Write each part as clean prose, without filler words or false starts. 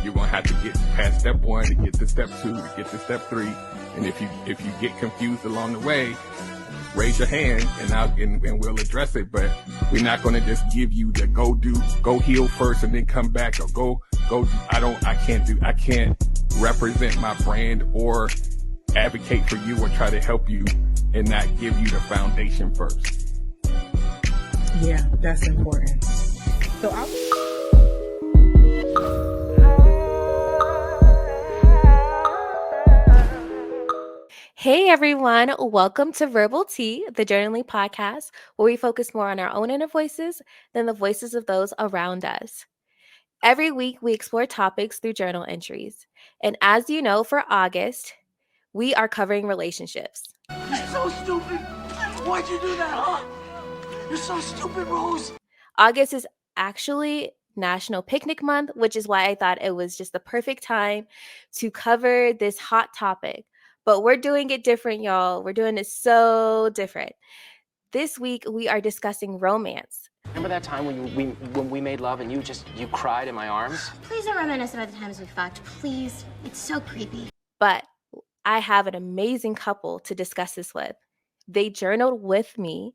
you're gonna have to get past step 1 to get to step 2 to get to step 3. And if you get confused along the way, raise your hand and we'll address it. But we're not gonna just give you the go heal first and then come back, or go. I can't represent my brand or advocate for you or try to help you and not give you the foundation first. Yeah, that's important. So Hey everyone, welcome to Verbal Tea, the journaling podcast, where we focus more on our own inner voices than the voices of those around us. Every week, we explore topics through journal entries. And as you know, for August, we are covering relationships. You're so stupid. Why'd you do that, huh? You're so stupid, Rose. August is actually National Picnic Month, which is why I thought it was just the perfect time to cover this hot topic. But we're doing it different, y'all. We're doing it so different. This week, we are discussing romance. Remember that time when we made love and you cried in my arms? Please don't reminisce about the times we fucked. Please. It's so creepy. But I have an amazing couple to discuss this with. They journaled with me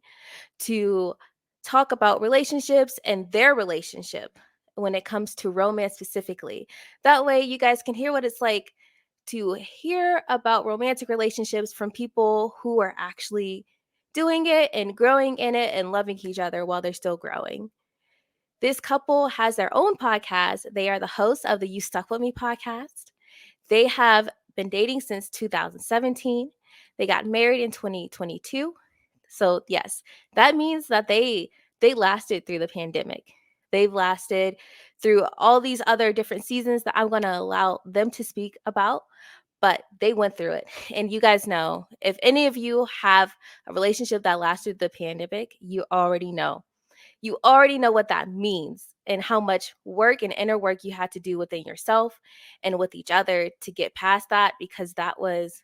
to talk about relationships and their relationship when it comes to romance specifically. That way, you guys can hear what it's like to hear about romantic relationships from people who are actually doing it and growing in it and loving each other while they're still growing. This couple has their own podcast. They are the hosts of the U Stuck Wit Me podcast. They have been dating since 2017. They got married in 2022. So yes, that means that they lasted through the pandemic. They've lasted through all these other different seasons that I'm going to allow them to speak about, but they went through it. And you guys know, if any of you have a relationship that lasted the pandemic, you already know. You already know what that means and how much work and inner work you had to do within yourself and with each other to get past that, because that was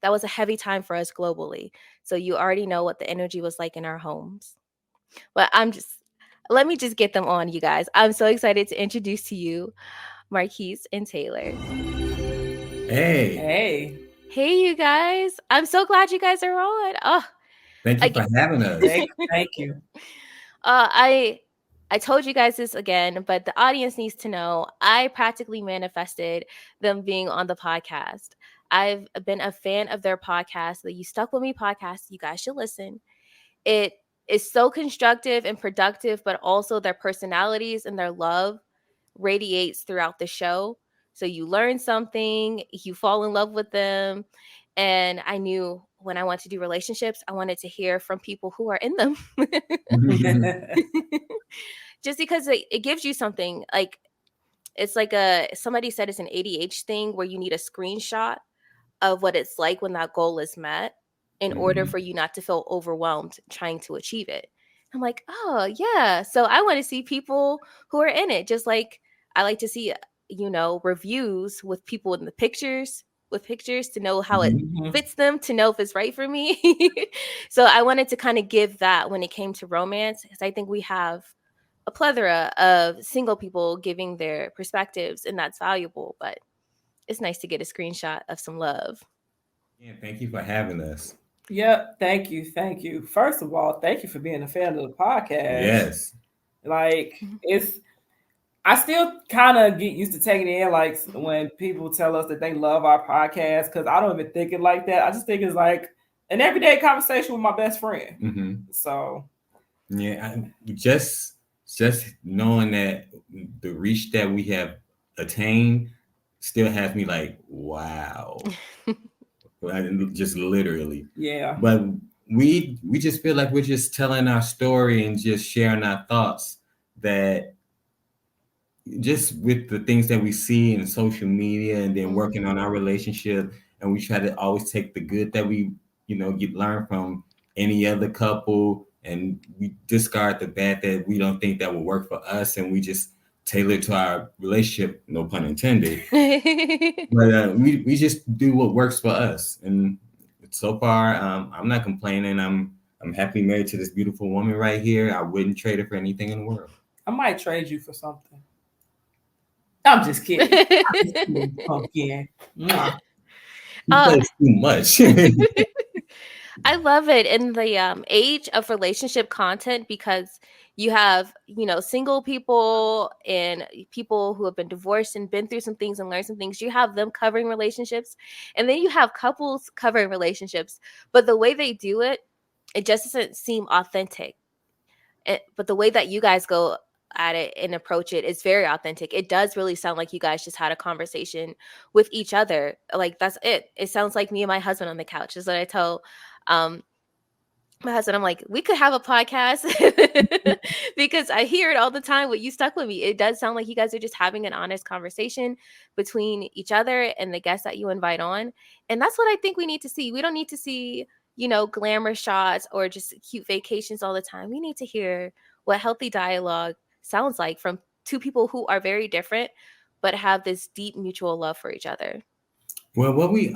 a heavy time for us globally. So you already know what the energy was like in our homes. But let me just get them on, you guys. I'm so excited to introduce to you Marquis and Taylor. Hey, you guys. I'm so glad you guys are on. Oh, thank you for having us. thank you. I told you guys this again, but the audience needs to know I practically manifested them being on the podcast. I've been a fan of their podcast, the You Stuck With Me podcast. You guys should listen. It is so constructive and productive, but also their personalities and their love radiates throughout the show. So you learn something, you fall in love with them. And I knew when I wanted to do relationships, I wanted to hear from people who are in them. Just because it gives you something. Like, it's like somebody said it's an ADHD thing where you need a screenshot of what it's like when that goal is met in order for you not to feel overwhelmed trying to achieve it. I'm like, oh yeah. So I want to see people who are in it. Just like I like to see, reviews with people in the pictures, to know how it fits them, to know if it's right for me. So I wanted to kind of give that when it came to romance, because I think we have a plethora of single people giving their perspectives, and that's valuable. But it's nice to get a screenshot of some love. Yeah, thank you for having us. Yep, thank you. First of all, thank you for being a fan of the podcast. Yes. Like, I still kind of get used to taking it in, like, when people tell us that they love our podcast, because I don't even think it like that. I just think it's like an everyday conversation with my best friend. Mm-hmm. So, yeah, just knowing that the reach that we have attained still has me like, wow. Just literally. Yeah. But we just feel like we're just telling our story and just sharing our thoughts, that just with the things that we see in social media and then working on our relationship, and we try to always take the good that we, learn from any other couple, and we discard the bad that we don't think that will work for us, and we just tailor to our relationship, no pun intended. But we just do what works for us, and so far, I'm not complaining. I'm happily married to this beautiful woman right here. I wouldn't trade her for anything in the world. I might trade you for something. I'm just kidding. I'm just kidding. Pumpkin. Mwah. You play too much. I love it in the age of relationship content because you have, single people and people who have been divorced and been through some things and learned some things. You have them covering relationships, and then you have couples covering relationships. But the way they do it, it just doesn't seem authentic. But the way that you guys go at it and approach it is very authentic. It does really sound like you guys just had a conversation with each other. Like, that's it. It sounds like me and my husband on the couch is what I tell my husband. I'm like, we could have a podcast because I hear it all the time. What You Stuck With Me. It does sound like you guys are just having an honest conversation between each other and the guests that you invite on. And that's what I think we need to see. We don't need to see, glamour shots or just cute vacations all the time. We need to hear what healthy dialogue sounds like from two people who are very different, but have this deep mutual love for each other. Well, what we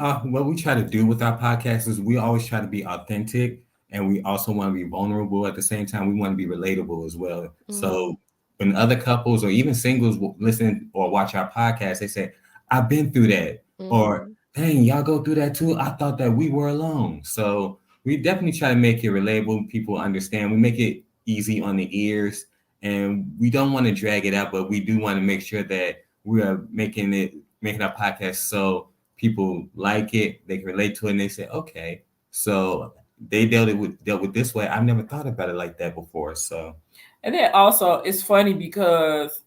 try to do with our podcast is we always try to be authentic, and we also want to be vulnerable at the same time. We want to be relatable as well. Mm-hmm. So when other couples or even singles listen or watch our podcast, they say, "I've been through that," or "Dang, y'all go through that too. I thought that we were alone." So we definitely try to make it relatable. People understand. We make it easy on the ears, and we don't want to drag it out, but we do want to make sure that we are making our podcast so people like it, they can relate to it, and they say, okay, so they dealt with this way. I've never thought about it like that before. So, and then also it's funny because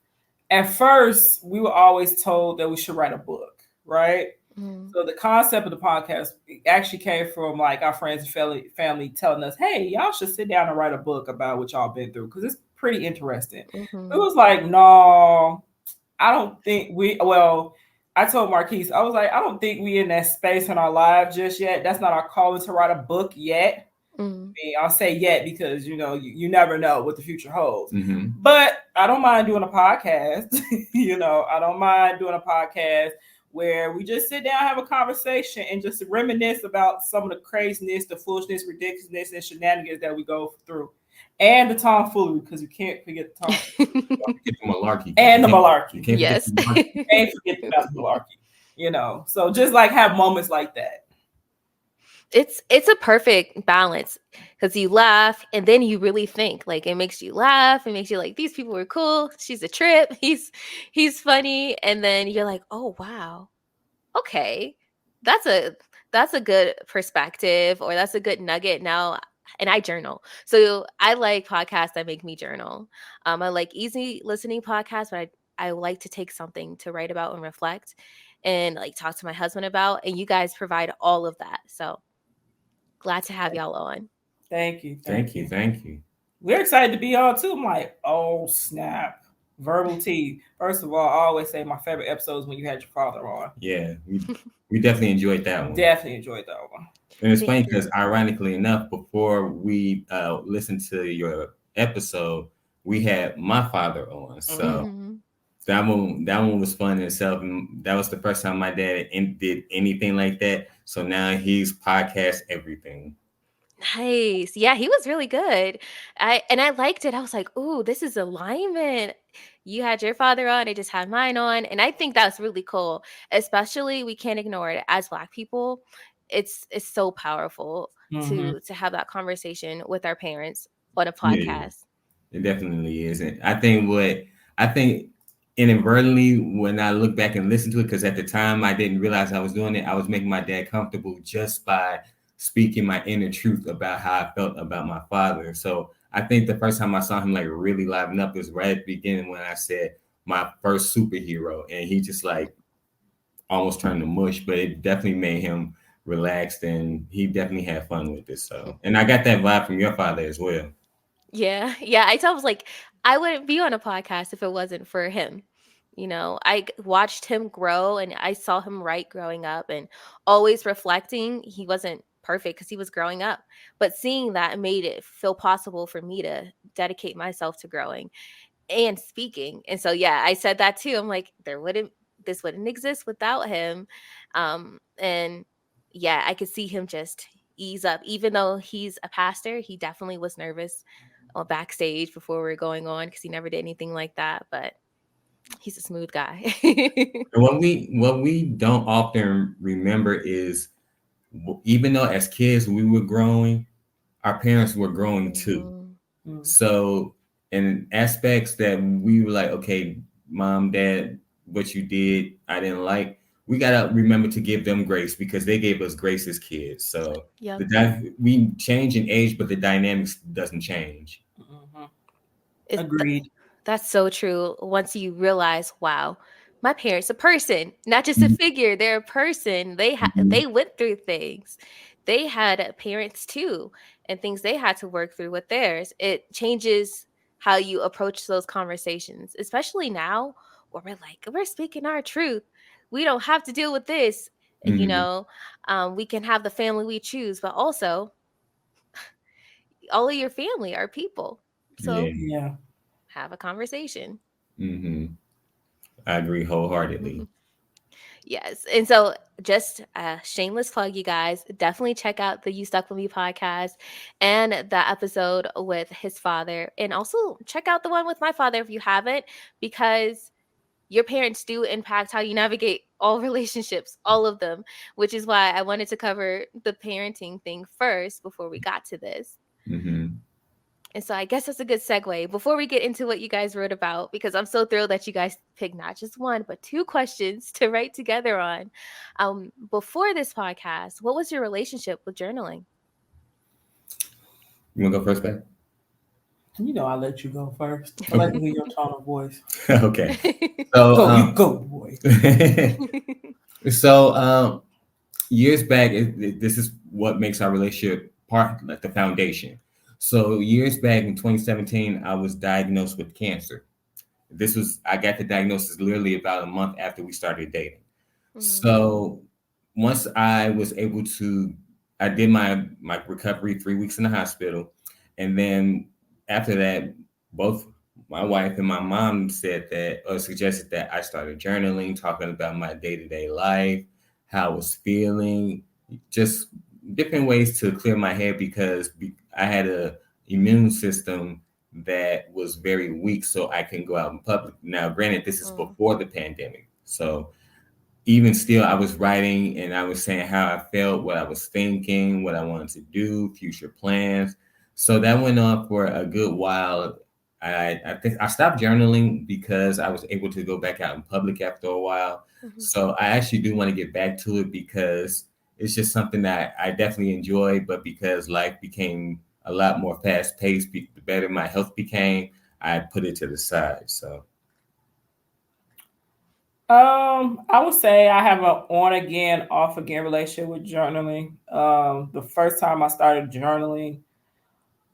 at first we were always told that we should write a book, right? Mm-hmm. So the concept of the podcast actually came from like our friends and family telling us, hey, y'all should sit down and write a book about what y'all been through because it's pretty interesting. Mm-hmm. It was like, no, I don't think I told Marquis, I was like, I don't think we in that space in our lives just yet. That's not our calling to write a book yet. Mm-hmm. I mean, I'll say yet because, you never know what the future holds. Mm-hmm. But I don't mind doing a podcast. I don't mind doing a podcast where we just sit down, have a conversation, and just reminisce about some of the craziness, the foolishness, ridiculousness, and shenanigans that we go through. And the tomfoolery, because you can't forget the tomfoolery. Forget the malarkey. And the malarkey. Yes. You can't forget about the malarkey. So just like have moments like that. It's a perfect balance because you laugh and then you really think. Like, it makes you laugh. It makes you like, these people were cool. She's a trip. He's funny. And then you're like, oh, wow. Okay. That's a good perspective, or that's a good nugget. Now, and I journal. So I like podcasts that make me journal. I like easy listening podcasts, but I like to take something to write about and reflect and like talk to my husband about. And you guys provide all of that. So glad to have y'all on. Thank you. Thank you. We're excited to be on too. I'm like, oh snap. Verbal tea. First of all, I always say my favorite episodes when you had your father on. Yeah, we definitely enjoyed that one. Definitely enjoyed that one. And it's funny because ironically enough, before we listened to your episode, we had my father on. So that one was fun in itself. And that was the first time my dad did anything like that. So now he's podcast everything. Nice. Yeah, he was really good. I liked it. I was like, ooh, this is alignment. You had your father on, I just had mine on. And I think that's really cool. Especially, we can't ignore it as Black people. It's so powerful to have that conversation with our parents on a podcast. Yeah, it definitely is. And I think inadvertently, when I look back and listen to it, because at the time I didn't realize I was doing it, I was making my dad comfortable just by speaking my inner truth about how I felt about my father. So I think the first time I saw him like really liven up was right at the beginning when I said my first superhero, and he just like almost turned to mush, but it definitely made him relaxed, and he definitely had fun with this. So, and I got that vibe from your father as well. Yeah. I was like, I wouldn't be on a podcast if it wasn't for him. I watched him grow, and I saw him write growing up, and always reflecting. He wasn't perfect because he was growing up, but seeing that made it feel possible for me to dedicate myself to growing and speaking. And so, yeah, I said that too. I'm like, this wouldn't exist without him. And yeah, I could see him just ease up. Even though he's a pastor, he definitely was nervous backstage before we were going on because he never did anything like that. But He's a smooth guy. And what we don't often remember is, even though as kids we were growing, our parents were growing too. Mm. So in aspects that we were like, okay, mom, dad, what you did, I didn't like. We gotta remember to give them grace because they gave us grace as kids. So we change in age, but the dynamics doesn't change. Mm-hmm. Agreed. That's so true. Once you realize, wow, my parents a person, not just a figure. They're a person. They went through things. They had parents too, and things they had to work through with theirs. It changes how you approach those conversations, especially now where we're speaking our truth. We don't have to deal with this. You know, we can have the family we choose, but also all of your family are people. So yeah. Have a conversation. I agree wholeheartedly. Yes. And so just a shameless plug, you guys, definitely check out the You Stuck With Me podcast and the episode with his father. And also check out the one with my father if you haven't, because your parents do impact how you navigate all relationships, all of them, which is why I wanted to cover the parenting thing first before we got to this. And so I guess that's a good segue before we get into what you guys wrote about, because I'm so thrilled that you guys picked not just one, but 2 questions to write together on. Before this podcast, what was your relationship with journaling? You want to go first, babe? You know, I'll let you go first. I like to hear your tone of voice. Okay. So you go, boy. So years back, this is what makes our relationship part, like the foundation. So years back in 2017, I was diagnosed with cancer. I got the diagnosis literally about a month after we started dating. So once I was able to, I did my recovery 3 weeks in the hospital. And then after that, both my wife and my mom said that, or suggested that I started journaling, talking about my day-to-day life, how I was feeling, just different ways to clear my head because I had a immune system that was very weak, so I can go out in public. Now, granted, this is before the pandemic. So even still, I was writing and I was saying how I felt, what I was thinking, what I wanted to do, future plans. So that went on for a good while. I think I stopped journaling because I was able to go back out in public after a while. So I actually do want to get back to it because it's just something that I definitely enjoy, but because life became a lot more fast paced, the better my health became, I put it to the side. So I would say I have an on again, off again relationship with journaling. The first time I started journaling,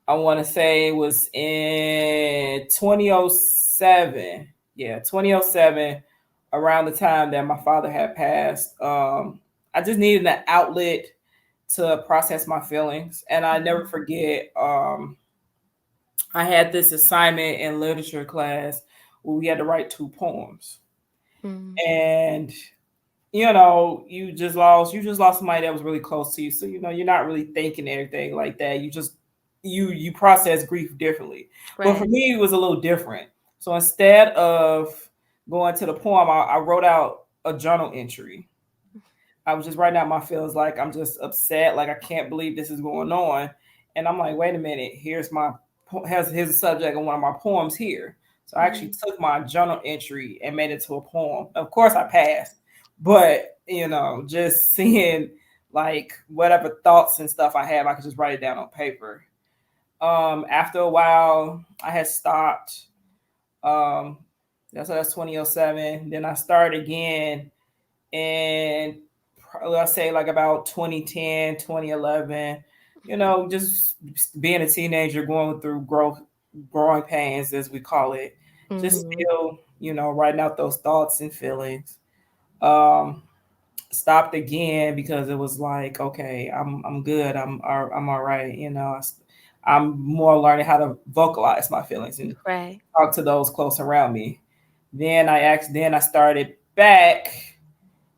I want to say it was in 2007. Yeah, 2007, around the time that my father had passed. I just needed an outlet to process my feelings. And I never forget, I had this assignment in literature class where we had to write 2 poems. And you know, you just lost somebody that was really close to you. So, you know, you're not really thinking anything like that. You just you process grief differently. Right. But for me, it was a little different. So instead of going to the poem, I wrote out a journal entry. I was just writing out my feelings, like I'm just upset, like I can't believe this is going on. And I'm like, wait a minute, here's the subject of one of my poems here. So I actually took my journal entry and made it to a poem. Of course I passed, but you know, just seeing like whatever thoughts and stuff I have, I could just write it down on paper. After a while, I had stopped. That's 2007. Then I started again, and let's say like about 2010, 2011. You know, just being a teenager, going through growing pains, as we call it. Just still, you know, writing out those thoughts and feelings. Stopped again because it was like, okay, I'm good. I'm all right. You know, I'm more learning how to vocalize my feelings and talk to those close around me. Then I started back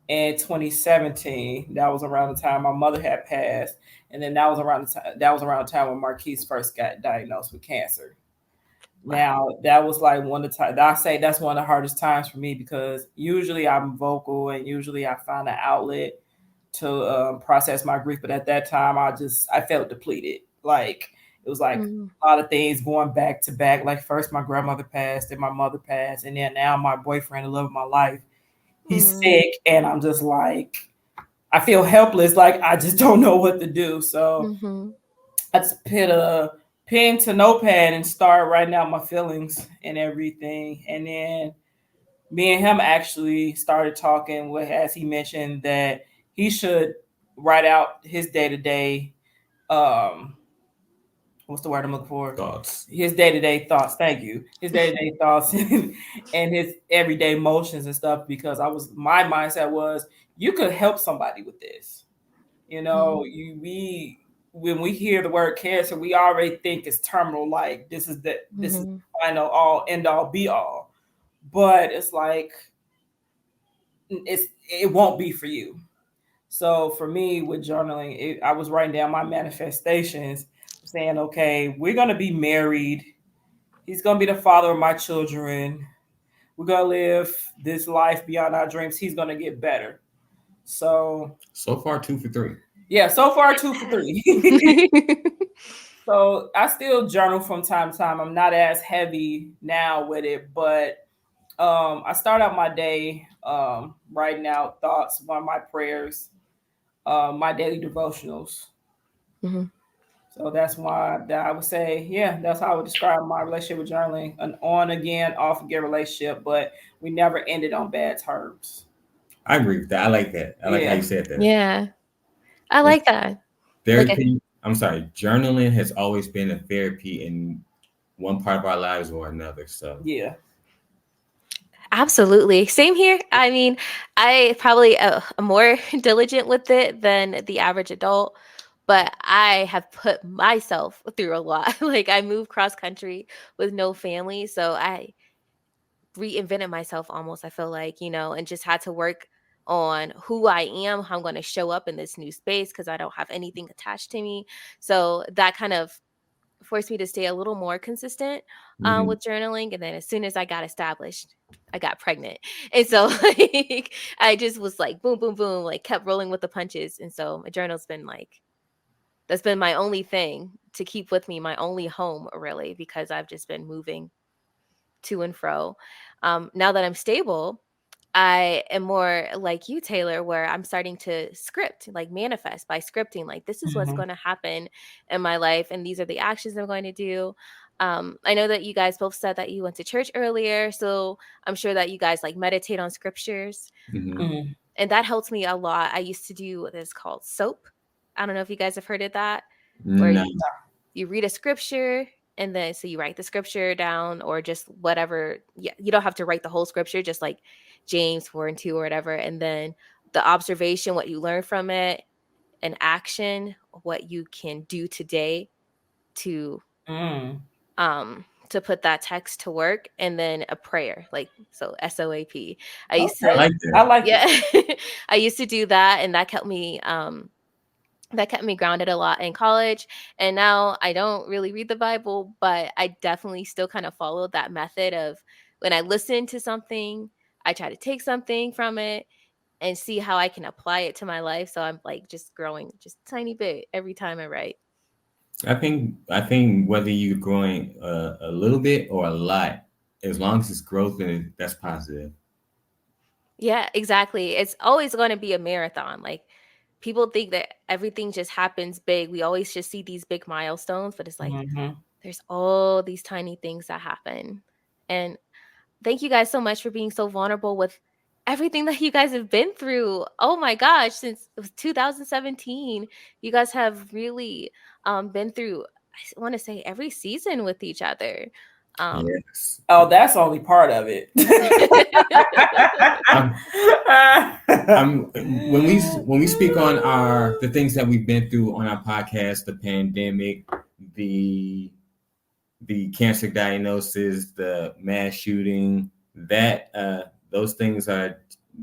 in 2017. That was around the time my mother had passed, and then that was around the time when Marquis first got diagnosed with cancer. Now that was like one of the times I say that's one of the hardest times for me, because usually I'm vocal and usually I find an outlet to process my grief. But at that time, I felt depleted. Like it was like a lot of things going back to back. Like first my grandmother passed, then my mother passed, and then now my boyfriend, the love of my life, he's sick, and I'm just like, I feel helpless. Like I just don't know what to do. So I just put a pen to notepad and start writing out my feelings and everything. And then me and him actually started talking as he mentioned that he should write out his day-to-day, what's the word I'm looking for? Thoughts. His day-to-day thoughts. Thank you. His day-to-day thoughts and his everyday emotions and stuff, because my mindset was, you could help somebody with this. You know, when we hear the word cancer, we already think it's terminal, like this is the final all end all be all. But it's like it won't be for you. So for me with journaling, I was writing down my manifestations, saying, okay, we're gonna be married. He's gonna be the father of my children. We're gonna live this life beyond our dreams. He's gonna get better. So far 2 for 3. Yeah, so far 2 for 3. So I still journal from time to time. I'm not as heavy now with it, but I start out my day writing out thoughts, one of my prayers, my daily devotionals. So that's why I would say, that's how I would describe my relationship with journaling: an on again, off again relationship, but we never ended on bad terms. I agree with that. I like that. I like how you said that. Yeah, I like that. Therapy. I'm sorry. Journaling has always been a therapy in one part of our lives or another. So yeah. Absolutely. Same here. I mean, I probably am more diligent with it than the average adult, but I have put myself through a lot. Like I moved cross country with no family. So I reinvented myself almost, I feel like, and just had to work on who I am, how I'm going to show up in this new space because I don't have anything attached to me. So that kind of forced me to stay a little more consistent with journaling. And then as soon as I got established, I got pregnant. And so like I just was like, boom, boom, boom, like kept rolling with the punches. And so my journal's been like, that's been my only thing to keep with me, my only home really, because I've just been moving to and fro. Now that I'm stable, I am more like you, Taylor, where I'm starting to script, like manifest by scripting, like this is what's going to happen in my life. And these are the actions I'm going to do. I know that you guys both said that you went to church earlier. So I'm sure that you guys like meditate on scriptures. And that helps me a lot. I used to do what is called SOAP. I don't know if you guys have heard of that. Where you read a scripture, and then so you write the scripture down or just whatever. Yeah, you don't have to write the whole scripture, just like James 4:2 or whatever. And then the observation, what you learn from it, an action, what you can do today to put that text to work, and then a prayer, like so SOAP. I used to I used to do that, and that kept me grounded a lot in college. And now I don't really read the Bible, but I definitely still kind of follow that method of when I listen to something, I try to take something from it and see how I can apply it to my life. So I'm like just growing just a tiny bit every time I write. I think whether you're growing a little bit or a lot, as long as it's growth, then that's positive. Yeah, exactly. It's always going to be a marathon. Like people think that everything just happens big. We always just see these big milestones, but it's like there's all these tiny things that happen. And thank you guys so much for being so vulnerable with everything that you guys have been through. Oh my gosh, since it was 2017, you guys have really been through, I want to say, every season with each other. Yes. Oh, that's only part of it. When we speak on the things that we've been through on our podcast, the pandemic, the cancer diagnosis, the mass shooting, that those things are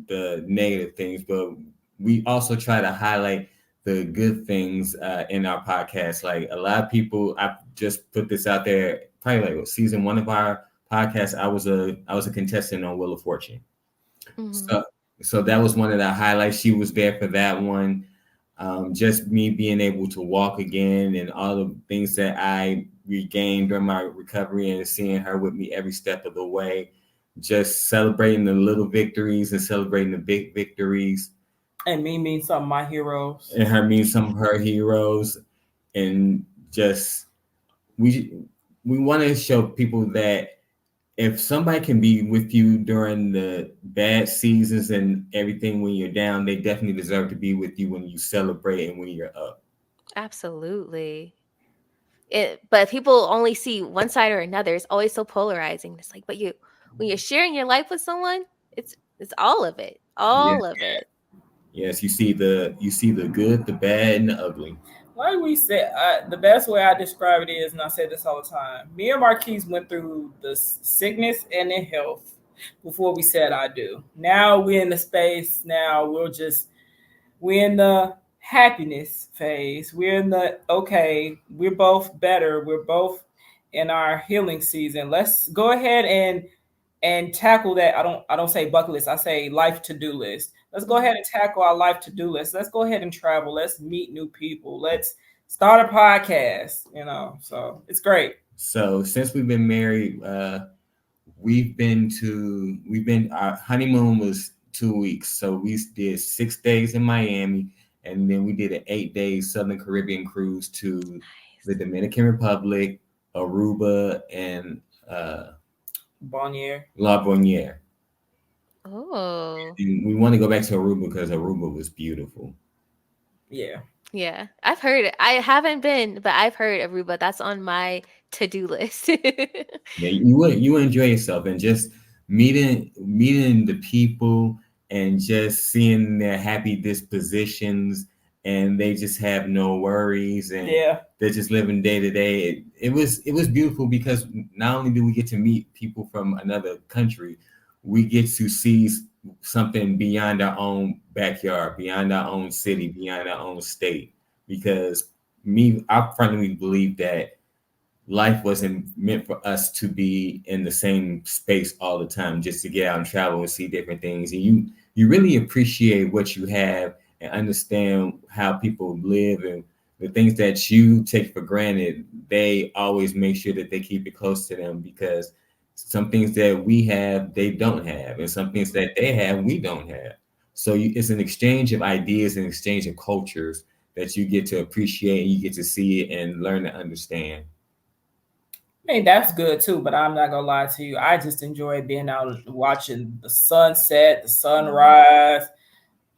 the negative things, but we also try to highlight the good things in our podcast. Like a lot of people, I just put this out there probably like season 1 of our podcast, I was a contestant on Wheel of Fortune. So that was one of the highlights. She was there for that one. Just me being able to walk again and all the things that I regained during my recovery and seeing her with me every step of the way, just celebrating the little victories and celebrating the big victories. And me mean some of my heroes. And her mean some of her heroes. And just, we want to show people that if somebody can be with you during the bad seasons and everything when you're down, they definitely deserve to be with you when you celebrate and when you're up. Absolutely. But people only see one side or another. It's always so polarizing. It's like, but when you're sharing your life with someone, it's all of it. All of it. Yes, you see the good, the bad, and the ugly. Like we said, the best way I describe it is, and I say this all the time, me and Marquis went through the sickness and the health before we said I do. Now we're in the space. Now we're in the happiness phase. We're in the, okay, we're both better. We're both in our healing season. Let's go ahead and tackle that. I don't say bucket list. I say life to-do list. Let's go ahead and tackle our life to-do list. Let's go ahead and travel. Let's meet new people. Let's start a podcast, so it's great. So since we've been married, our honeymoon was 2 weeks. So we did 6 days in Miami, and then we did an 8-day Southern Caribbean cruise to the Dominican Republic, Aruba, and La Bonniere. Oh. And we want to go back to Aruba because Aruba was beautiful. Yeah. I've heard it. I haven't been, but I've heard Aruba. That's on my to-do list. Yeah, you would enjoy yourself, and just meeting the people and just seeing their happy dispositions, and they just have no worries, and they're just living day to day. It was beautiful because not only do we get to meet people from another country, we get to see something beyond our own backyard, beyond our own city, beyond our own state. Because I firmly believe that life wasn't meant for us to be in the same space all the time, just to get out and travel and see different things. And you really appreciate what you have and understand how people live, and the things that you take for granted, they always make sure that they keep it close to them, because some things that we have, they don't have, and some things that they have, we don't have. So it's an exchange of ideas and exchange of cultures that you get to appreciate, and you get to see it and learn to understand. Hey, that's good too, but I'm not gonna lie to you. I just enjoy being out watching the sunset, the sunrise,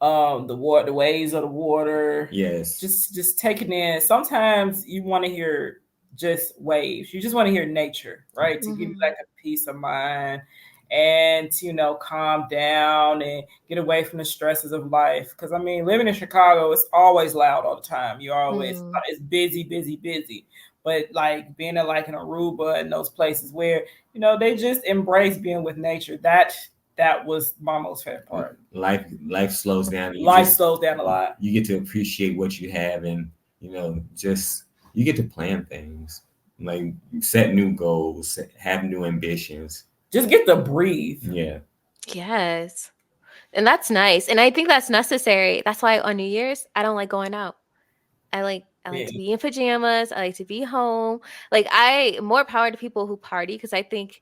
the waves of the water. Yes. Just taking in. Sometimes you want to hear just waves. You just want to hear nature, right? To give you like a peace of mind and to, calm down and get away from the stresses of life. Because living in Chicago, it's always loud all the time. You're always it's busy. But like being in like in Aruba and those places where they just embrace being with nature. That was my most favorite part. Life slows down. Slows down a lot. You get to appreciate what you have, and just you get to plan things, like set new goals, have new ambitions. Just get to breathe. Yeah. Yes. And that's nice. And I think that's necessary. That's why on New Year's, I don't like going out. I like to be in pajamas. I like to be home. Like more power to people who party, because I think,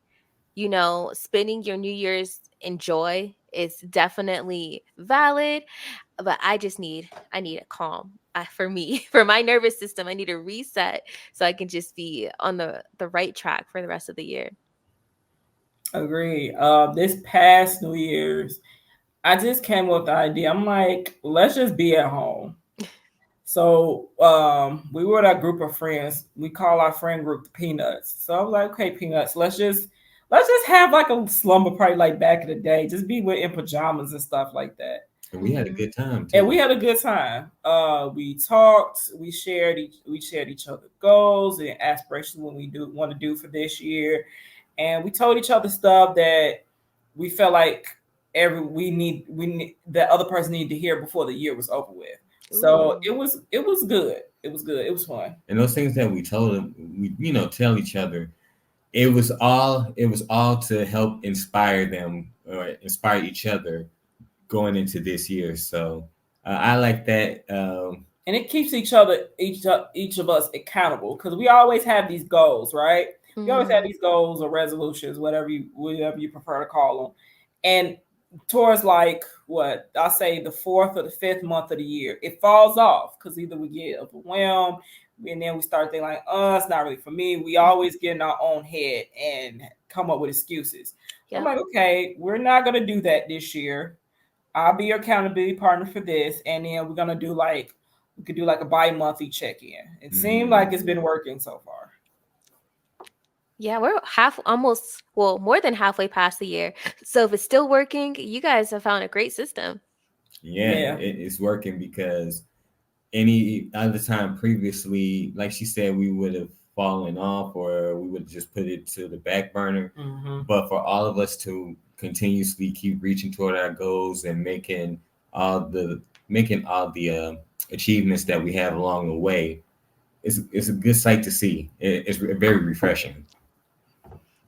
spending your New Year's in joy is definitely valid. But I need a calm. For me, for my nervous system, I need a reset so I can just be on the right track for the rest of the year. Agree. This past New Year's, I just came up with the idea. I'm like, let's just be at home. So we were with our group of friends. We call our friend group the Peanuts. So I was like, okay, Peanuts, let's just have like a slumber party like back in the day. Just be in pajamas and stuff like that. And we had a good time too. We talked, we shared each other goals and aspirations, what we want to do for this year. And we told each other stuff that we felt like we need the other person needed to hear before the year was over with. So it was good. It was good. It was fun. And those things that we told them, we tell each other, it was all to help inspire them or inspire each other going into this year. So I like that. And it keeps each of us accountable, because we always have these goals, right? We always have these goals or resolutions, whatever you prefer to call them. And towards like what I say the 4th or the 5th month of the year, it falls off because either we get overwhelmed and then we start thinking like, it's not really for me. We always get in our own head and come up with excuses. Yep. I'm like, okay, we're not going to do that this year. I'll be your accountability partner for this. And then we're going to do we could do like a bi-monthly check-in. It seemed like it's been working so far. Yeah, we're more than halfway past the year. So if it's still working, you guys have found a great system. Yeah. It's working, because any other time previously, like she said, we would have fallen off or we would just put it to the back burner. Mm-hmm. But for all of us to continuously keep reaching toward our goals and making all the achievements that we have along the way, it's a good sight to see. It's very refreshing.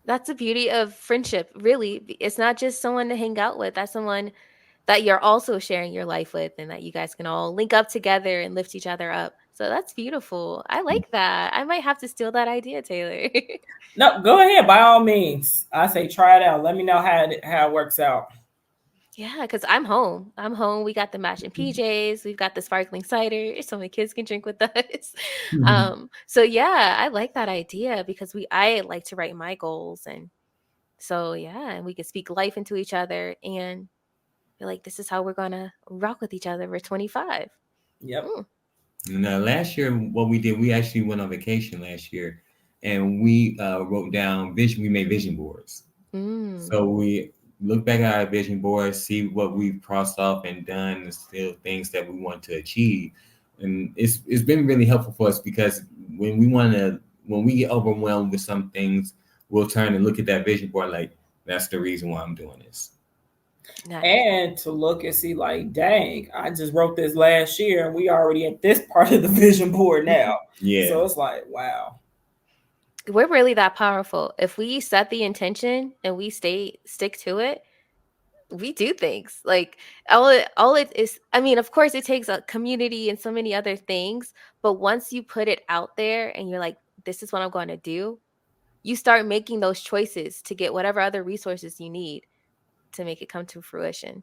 That's the beauty of friendship, really. It's not just someone to hang out with. That's someone that you're also sharing your life with, and that you guys can all link up together and lift each other up. So that's beautiful. I like that. I might have to steal that idea, Taylor. No, go ahead. By all means. I say try it out. Let me know how it works out. Yeah, because I'm home. We got the matching PJs. We've got the sparkling cider so my kids can drink with us. So yeah, I like that idea, because I like to write my goals. And so, yeah, and we can speak life into each other and be like, this is how we're going to rock with each other for 25. Yep. Now, last year, what we did, we actually went on vacation last year, and we wrote down we made vision boards. So we look back at our vision boards, see what we've crossed off and done, and still things that we want to achieve. And it's been really helpful for us, because when we get overwhelmed with some things, we'll turn and look at that vision board like, that's the reason why I'm doing this. Nice. And to look and see like, dang, I just wrote this last year and we already at this part of the vision board now. Yeah. So it's like, wow. We're really that powerful. If we set the intention and we stick to it, we do things. Like all it is, I mean, of course it takes a community and so many other things, but once you put it out there and you're like, this is what I'm going to do, you start making those choices to get whatever other resources you need to make it come to fruition.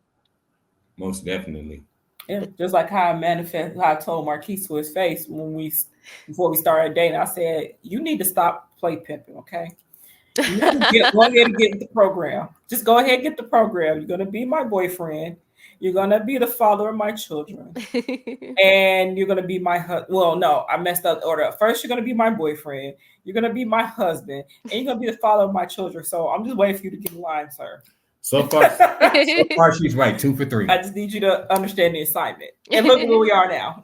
Most definitely. Yeah, just like how I told Marquis to his face before we started dating, I said, you need to stop play pimping, okay? You need to go ahead and get the program. Just go ahead and get the program. You're going to be my boyfriend. You're going to be the father of my children. And you're going to be my husband. Well, no, I messed up the order. First, you're going to be my boyfriend. You're going to be my husband. And you're going to be the father of my children. So I'm just waiting for you to get in line, sir. So far, she's right. 2 for 3. I just need you to understand the assignment. And look where we are now.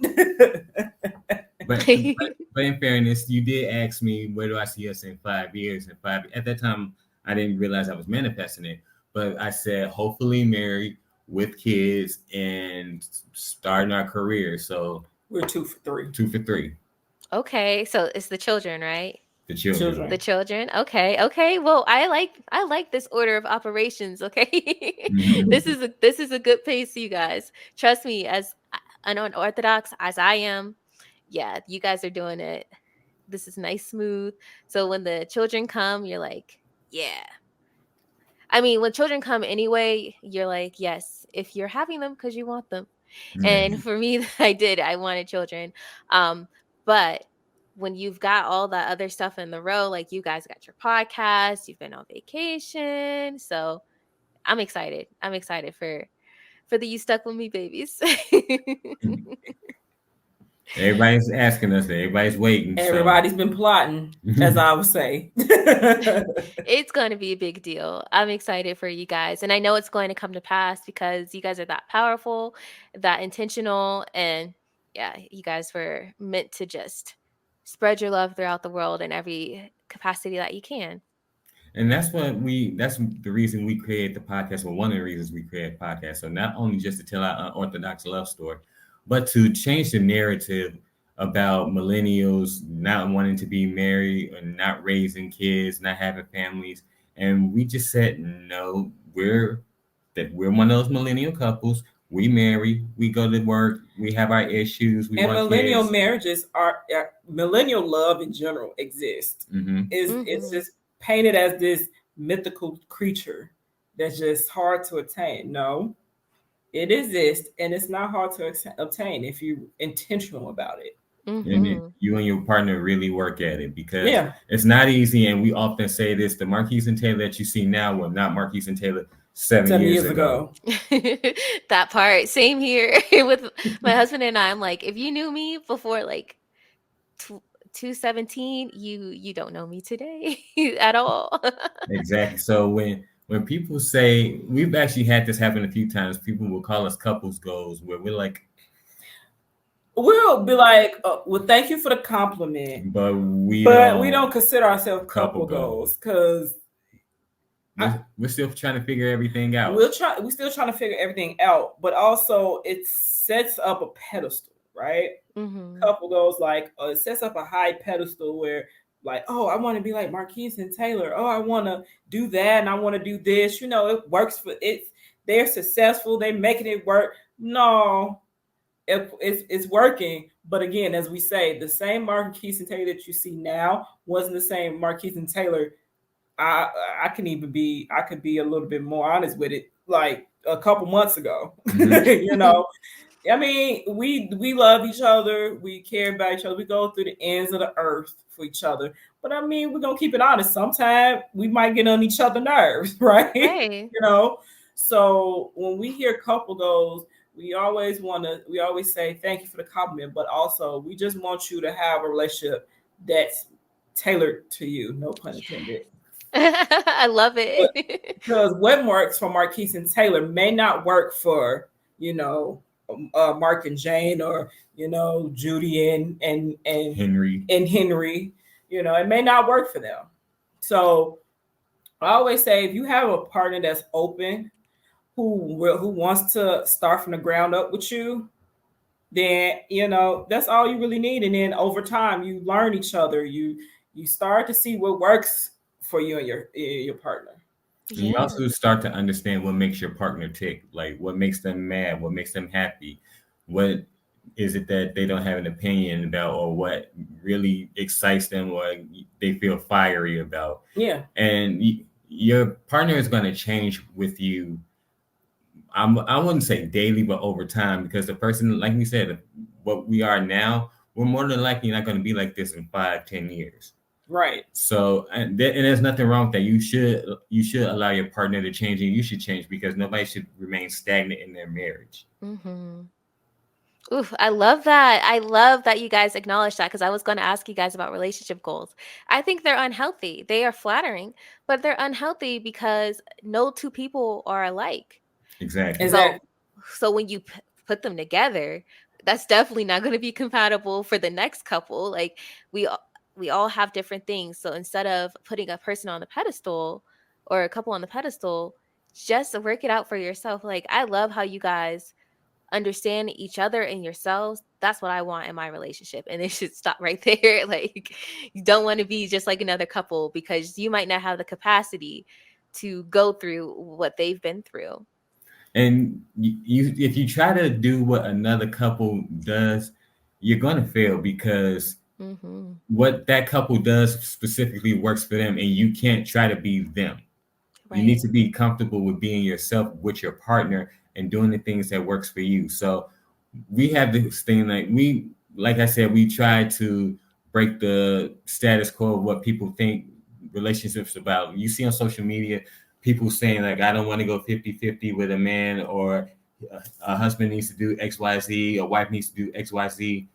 But in fairness, you did ask me, where do I see us in 5 years? At that time, I didn't realize I was manifesting it. But I said, hopefully married with kids and starting our career. So we're 2 for 3. 2 for 3. Okay, so it's the children, right? The children. The children. Okay. Well, I like this order of operations. Okay, this is a good pace, you guys. Trust me, as unorthodox as I am, yeah, you guys are doing it. This is nice, smooth. So when the children come, you're like, yeah. I mean, when children come anyway, you're like, yes, if you're having them because you want them. Mm-hmm. And for me, I wanted children. But when you've got all that other stuff in the row, like you guys got your podcast, you've been on vacation. So I'm excited. I'm excited for the You Stuck With Me babies. Everybody's asking us. Everybody's waiting. Everybody's been plotting, as I would say. It's going to be a big deal. I'm excited for you guys. And I know it's going to come to pass because you guys are that powerful, that intentional. And yeah, you guys were meant to just spread your love throughout the world in every capacity that you can. And that's the reason we created the podcast. Well, one of the reasons we created the podcast. So not only just to tell our unorthodox love story, but to change the narrative about millennials not wanting to be married and not raising kids, not having families. And we just said, no, we're one of those millennial couples. We marry, we go to work, we have our issues, we and want millennial kids. marriages are millennial love in general exists. It's just painted as this mythical creature that's just hard to attain. No, it exists, and it's not hard to obtain if you're intentional about it. And you and your partner really work at it, because it's not easy. And we often say this: the Marquis and Taylor that you see now were not Marquis and Taylor 7 years ago. That part, same here with my husband and I. I'm like, if you knew me before like 217, you don't know me today at all. Exactly. So when people say, we've actually had this happen a few times, people will call us couples goals, where we're like, we'll be like, well, thank you for the compliment, but we don't consider ourselves couple goals, because we're still trying to figure everything out. We're still trying to figure everything out, but also it sets up a pedestal, right? Couple goals, like it sets up a high pedestal where, like, oh, I want to be like Marquis and Taylor. Oh, I want to do that, and I want to do this. You know, it works for it. They're successful. They're making it work. No, it's working. But again, as we say, the same Marquis and Taylor that you see now wasn't the same Marquis and Taylor. I could be a little bit more honest with it, like a couple months ago. You know, I mean, we love each other, we care about each other, we go through the ends of the earth for each other. But I mean, we're gonna keep it honest. Sometimes we might get on each other's nerves, right? You know, so when we hear couple goals, we always say thank you for the compliment, but also we just want you to have a relationship that's tailored to you. No pun intended. I love it. Because what works for Marquis and Taylor may not work for, you know, Mark and Jane, or, you know, Judy and Henry. You know, it may not work for them. So I always say, if you have a partner that's open, who wants to start from the ground up with you, then, you know, that's all you really need. And then over time, you learn each other. You start to see what works for you and your partner. Yeah. You also start to understand what makes your partner tick, like what makes them mad, what makes them happy, what is it that they don't have an opinion about, or what really excites them, or they feel fiery about. Yeah. And your partner is going to change with you. I wouldn't say daily, but over time, because the person, like we said, what we are now, we're more than likely not going to be like this in 5-10 years. Right. So, and there's nothing wrong with that. You should allow your partner to change, and you should change, because nobody should remain stagnant in their marriage. Oof, I love that. I love that you guys acknowledge that, because I was going to ask you guys about relationship goals. I think they're unhealthy. They are flattering, but they're unhealthy because no two people are alike. Exactly. So when you put them together, that's definitely not going to be compatible for the next couple. Like we all have different things. So instead of putting a person on the pedestal or a couple on the pedestal, just work it out for yourself. Like, I love how you guys understand each other and yourselves. That's what I want in my relationship. And it should stop right there. Like, you don't want to be just like another couple, because you might not have the capacity to go through what they've been through. And if you try to do what another couple does, you're going to fail, because what that couple does specifically works for them, and you can't try to be them. Right. You need to be comfortable with being yourself with your partner and doing the things that works for you. So we have this thing, like I said, we try to break the status quo of what people think relationships about. You see on social media, people saying like, I don't want to go 50-50 with a man, or a husband needs to do X, Y, Z, a wife needs to do X, Y, Z.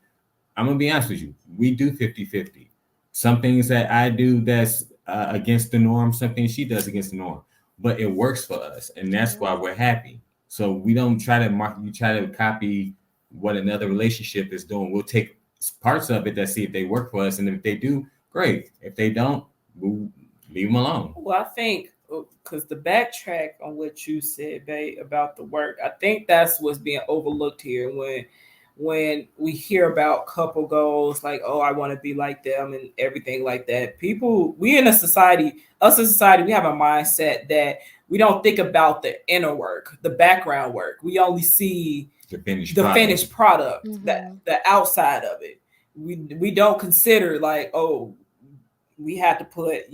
I'm going to be honest with you. We do 50-50. Some things that I do that's against the norm, some things she does against the norm, but it works for us. And that's why we're happy. So we don't try to copy what another relationship is doing. We'll take parts of it that see if they work for us. And if they do, great. If they don't, we'll leave them alone. Well, I think, because the backtrack on what you said, babe, about the work, I think that's what's being overlooked here. when we hear about couple goals, like, oh, I want to be like them and everything like that. People, we in a society, us as a society, we have a mindset that we don't think about the inner work, the background work. We only see The finished product, Mm-hmm. the outside of it. We don't consider like, oh, we have to put,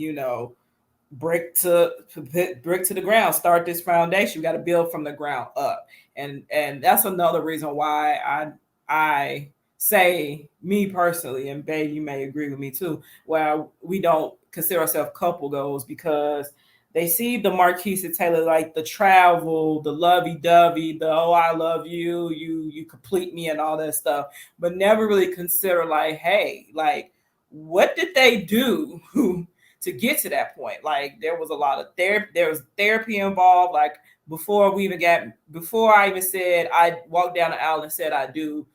brick to the ground, start this foundation. We got to build from the ground up. And that's another reason why I say, me personally, and babe, you may agree with me too, why we don't consider ourselves couple goals, because they see the Marquis and Taylor, like the travel, the lovey-dovey, the oh, I love you, you complete me and all that stuff, but never really consider like, hey, like, what did they do to get to that point? Like, there was a lot of therapy, there was therapy involved. Like, before I even said, I walked down the aisle and said I do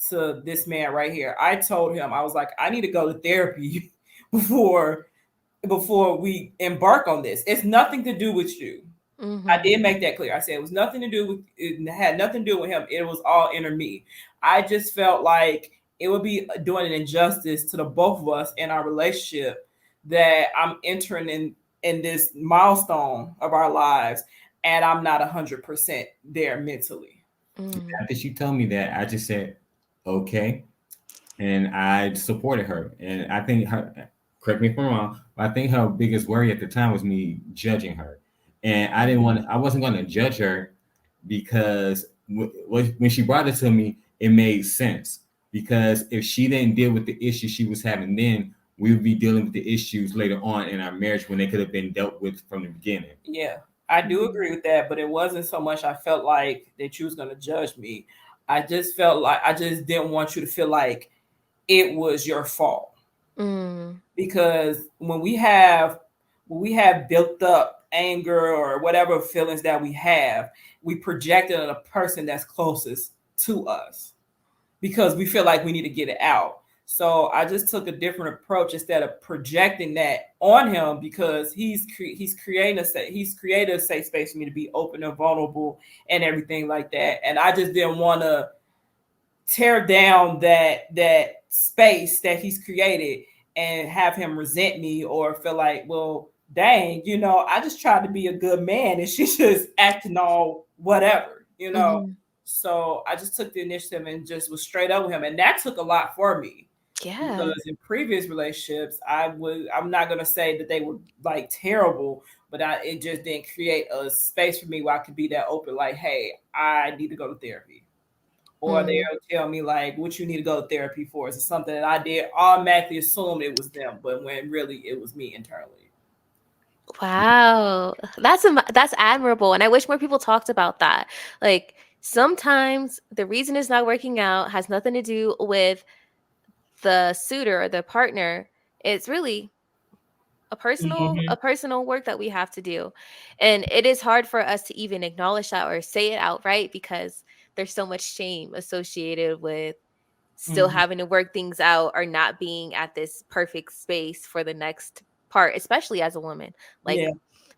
to this man right here, I told him, I was like, I need to go to therapy before we embark on this. It's nothing to do with you. Mm-hmm. I did make that clear. I said it was nothing to do with, it had nothing to do with him. It was all inner me. I just felt like it would be doing an injustice to the both of us in our relationship that I'm entering in this milestone of our lives, and I'm not 100% there mentally. Mm-hmm. After she told me that, I just said, okay. And I supported her. And I think correct me if I'm wrong, but I think her biggest worry at the time was me judging her. And I wasn't going to judge her, because when she brought it to me, it made sense. Because if she didn't deal with the issue she was having then, we would be dealing with the issues later on in our marriage when they could have been dealt with from the beginning. Yeah, I do agree with that, but it wasn't so much I felt like that you was going to judge me. I just felt like I just didn't want you to feel like it was your fault. Because when we have built up anger or whatever feelings that we have, we project it on a person that's closest to us because we feel like we need to get it out. So I just took a different approach instead of projecting that on him, because he's created a safe space for me to be open and vulnerable and everything like that. And I just didn't want to tear down that space that he's created and have him resent me or feel like, well, dang, I just tried to be a good man and she's just acting all whatever, Mm-hmm. So I just took the initiative and just was straight up with him. And that took a lot for me. Yeah. Because in previous relationships, I'm not going to say that they were like terrible, but it just didn't create a space for me where I could be that open, like, hey, I need to go to therapy. Or they'll tell me like, what you need to go to therapy for? Is it something that I did automatically assume it was them, but when really it was me internally. Wow. That's admirable. And I wish more people talked about that. Like, sometimes the reason it's not working out has nothing to do with the suitor or the partner. It's really a personal work that we have to do. And it is hard for us to even acknowledge that or say it outright, because there's so much shame associated with still having to work things out or not being at this perfect space for the next part, especially as a woman. Like,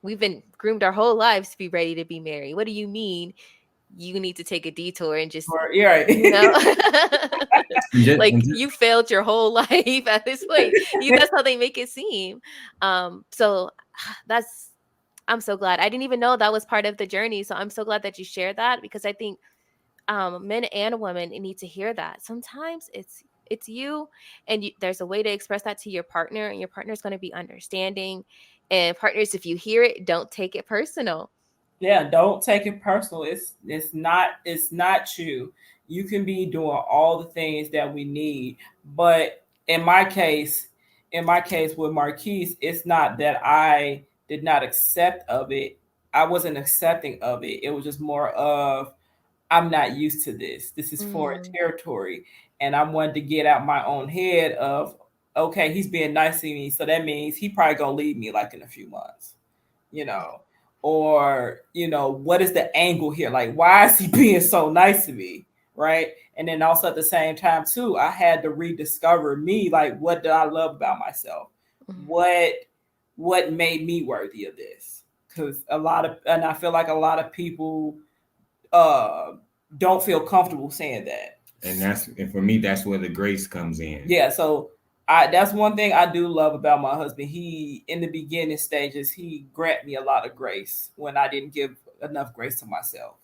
we've been groomed our whole lives to be ready to be married. What do you mean you need to take a detour and just, right. like, you failed your whole life at this point. That's how they make it seem. So I'm so glad. I didn't even know that was part of the journey. So I'm so glad that you shared that, because I think men and women need to hear that. Sometimes it's you, and there's a way to express that to your partner, and your partner's going to be understanding. And partners, if you hear it, don't take it personal. Yeah, don't take it personal. It's not you. You can be doing all the things that we need, but in my case with Marquise, it's not that I did not accept of it. I wasn't accepting of it. It was just more of, I'm not used to this. This is foreign territory, and I wanted to get out my own head of, okay, he's being nice to me, so that means he probably gonna leave me like in a few months, or what is the angle here? Like, why is he being so nice to me, right? And then also at the same time too, I had to rediscover me. Like, what did I love about myself? What made me worthy of this? Because I feel like a lot of people don't feel comfortable saying that. And for me, that's where the grace comes in. Yeah, so that's one thing I do love about my husband. He, in the beginning stages, he grant me a lot of grace when I didn't give enough grace to myself.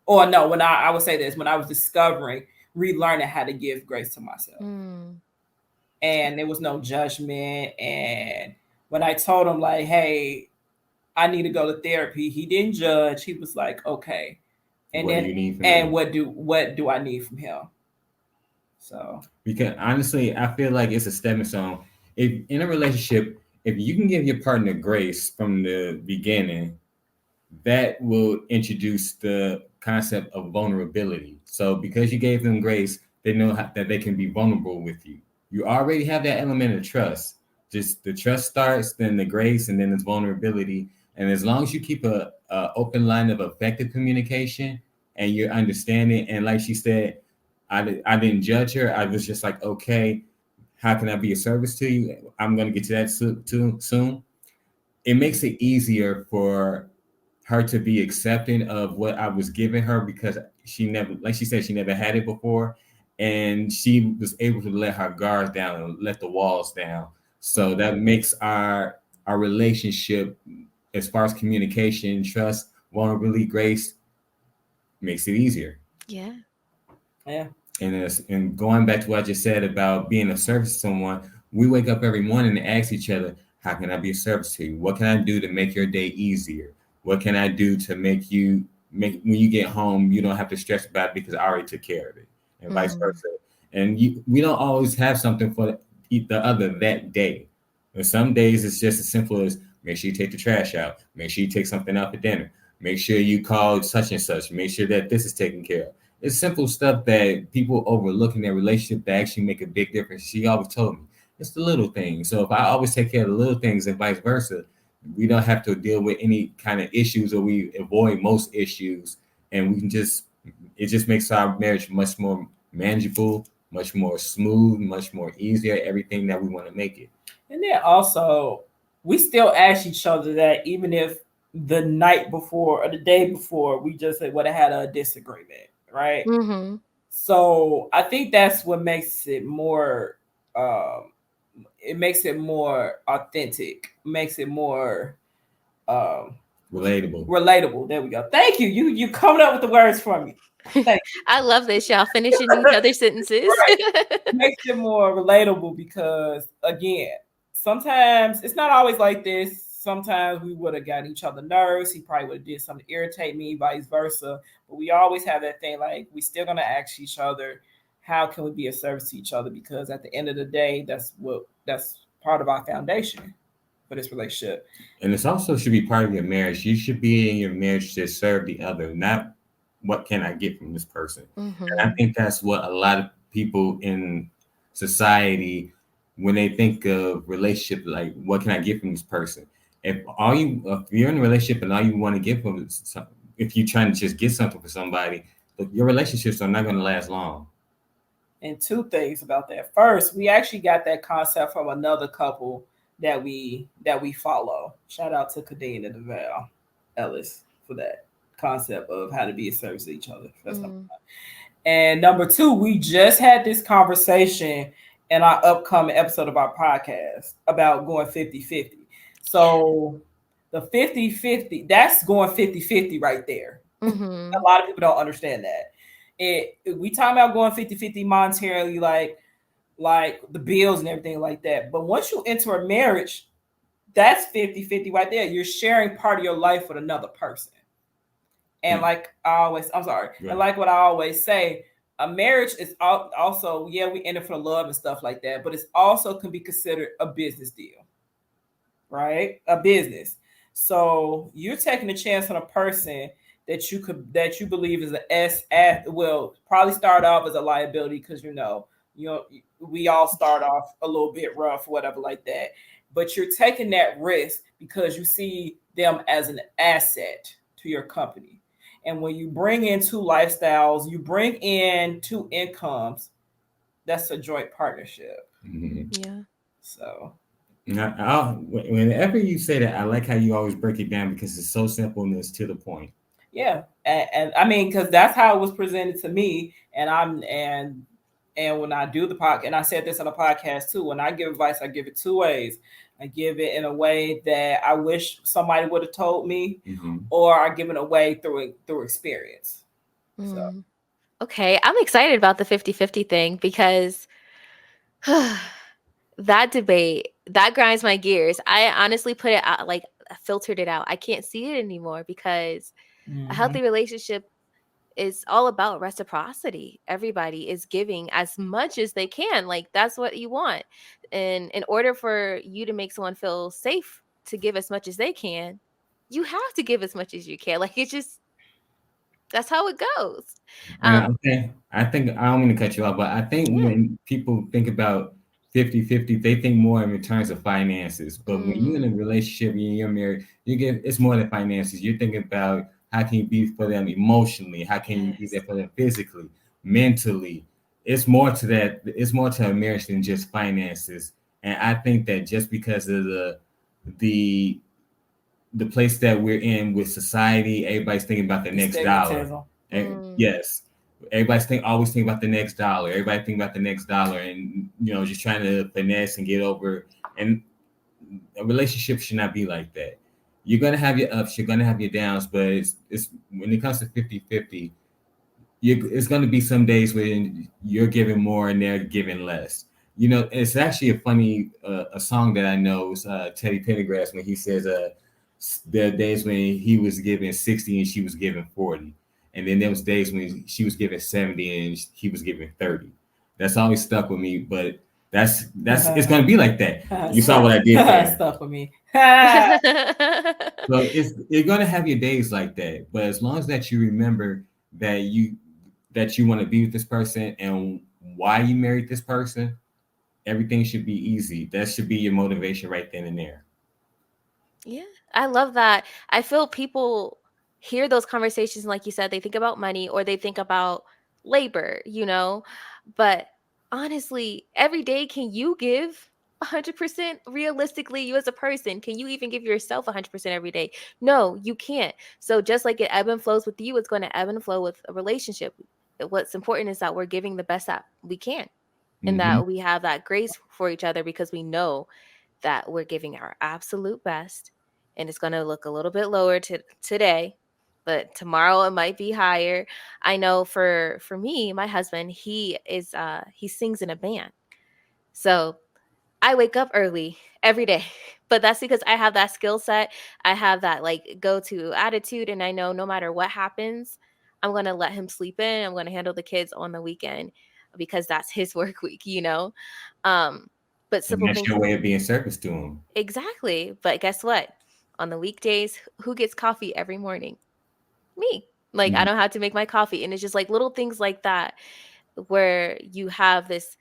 Or no, when I would say this, when I was relearning how to give grace to myself. And there was no judgment. And when I told him like, hey, I need to go to therapy, he didn't judge. He was like, okay. And what do you need from him? what do I need from him? So, because honestly, I feel like it's a stepping stone. If in a relationship, if you can give your partner grace from the beginning, that will introduce the concept of vulnerability. So because you gave them grace, they know that they can be vulnerable with you. You already have that element of trust. Just the trust starts, then the grace, and then there's vulnerability. And as long as you keep a open line of effective communication and you're understanding, and like she said, I didn't judge her. I was just like, okay, how can I be a service to you? I'm going to get to that soon. It makes it easier for her to be accepting of what I was giving her because she never, like she said, she never had it before. And she was able to let her guards down and let the walls down. So that makes our relationship, as far as communication, trust, vulnerability, grace, makes it easier. Yeah. Yeah. And going back to what I just said about being of service to someone, we wake up every morning and ask each other, how can I be of service to you? What can I do to make your day easier? What can I do to make when you get home, you don't have to stress about it because I already took care of it, and vice versa. And we don't always have something for the other that day. And some days it's just as simple as make sure you take the trash out, make sure you take something out for dinner, make sure you call such and such, make sure that this is taken care of. It's simple stuff that people overlook in their relationship that actually make a big difference. She always told me, it's the little things. So if I always take care of the little things and vice versa, we don't have to deal with any kind of issues, or we avoid most issues. And we can it just makes our marriage much more manageable, much more smooth, much more easier, everything that we want to make it. And then also, we still ask each other that even if the night before or the day before we just would have had a disagreement, right? Mm-hmm. So I think that's what makes it more authentic, makes it more relatable. There we go. Thank you. You coming up with the words for me. Thank you. I love this, y'all finishing each other's sentences. Right. Makes it more relatable because, again, sometimes it's not always like this. Sometimes we would have got each other nerves. He probably would have did something to irritate me, vice versa. But we always have that thing like we still gonna ask each other, how can we be of service to each other? Because at the end of the day, that's part of our foundation for this relationship. And this also should be part of your marriage. You should be in your marriage to serve the other, not what can I get from this person. Mm-hmm. And I think that's what a lot of people in society, when they think of relationship, like what can I get from this person? If you're in a relationship and all you want to get from if you're trying to just get something for somebody, your relationships are not going to last long. And two things about that. First, we actually got that concept from another couple that we follow. Shout out to Khadeen and Devale Ellis for that concept of how to be a service to each other. That's number one. And number two, we just had this conversation in our upcoming episode of our podcast about going 50-50. So the 50-50, that's going 50-50 right there. Mm-hmm. A lot of people don't understand that. We talk about going 50-50 monetarily, like the bills and everything like that. But once you enter a marriage, that's 50-50 right there. You're sharing part of your life with another person. And like what I always say, a marriage is also, we in it for love and stuff like that, but it's also can be considered a business deal, right? A business. So you're taking a chance on a person that you believe is will probably start off as a liability because we all start off a little bit rough, whatever like that. But you're taking that risk because you see them as an asset to your company. And when you bring in two lifestyles, you bring in two incomes, that's a joint partnership. Mm-hmm. Yeah. So whenever you say that, I like how you always break it down because it's so simple and it's to the point. Yeah, and I mean, because that's how it was presented to me, and when I do the podcast, and I said this on the podcast too, when I give advice, I give it two ways. I give it in a way that I wish somebody would have told me, or I give it away through experience. So. Okay, I'm excited about the 50-50 thing because that debate, that grinds my gears. I honestly put it out, like filtered it out. I can't see it anymore because a healthy relationship is all about reciprocity. Everybody is giving as much as they can. Like that's what you want. And in order for you to make someone feel safe to give as much as they can, you have to give as much as you can. Like it's just, that's how it goes. Okay. I think I don't mean to cut you off, but I think when people think about 50-50, they think more in terms of finances. But when you're in a relationship and you're married, it's more than finances. You're thinking about how can you be for them emotionally, how can you be there for them physically, mentally. It's more to that. It's more to a marriage than just finances. And I think that just because of the place that we're in with society, everybody's thinking about the next dollar. And yes, everybody's always thinking about the next dollar. Everybody think about the next dollar, and just trying to finesse and get over. And a relationship should not be like that. You're gonna have your ups, you're gonna have your downs, but it's when it comes to 50-50, it's gonna be some days when you're giving more and they're giving less. It's actually a funny a song that I know is Teddy Pendergrass when he says there are days when he was giving 60 and she was giving 40. And then there was days when she was giving 70 and he was giving 30. That's always stuck with me, but that's it's gonna be like that. You saw what I did there. Stuck with me. So you're gonna have your days like that. But as long as that you remember that you want to be with this person and why you married this person, everything should be easy. That should be your motivation right then and there. Yeah, I love that. I feel people hear those conversations, like you said, they think about money or they think about labor, but honestly, every day, can you give 100% realistically? You as a person, can you even give yourself 100% every day? No, you can't. So just like it ebb and flows with you, it's going to ebb and flow with a relationship. What's important is that we're giving the best that we can and that we have that grace for each other because we know that we're giving our absolute best. And it's going to look a little bit lower today, but tomorrow it might be higher. I know for me, my husband, he sings in a band. So I wake up early every day, but that's because I have that skill set. I have that like go-to attitude. And I know no matter what happens, I'm going to let him sleep in. I'm going to handle the kids on the weekend because that's his work week, But simple and that's things. your way of being service to him. Exactly. But guess what? On the weekdays, who gets coffee every morning? Me. Like I don't have to make my coffee. And it's just like little things like that where you have this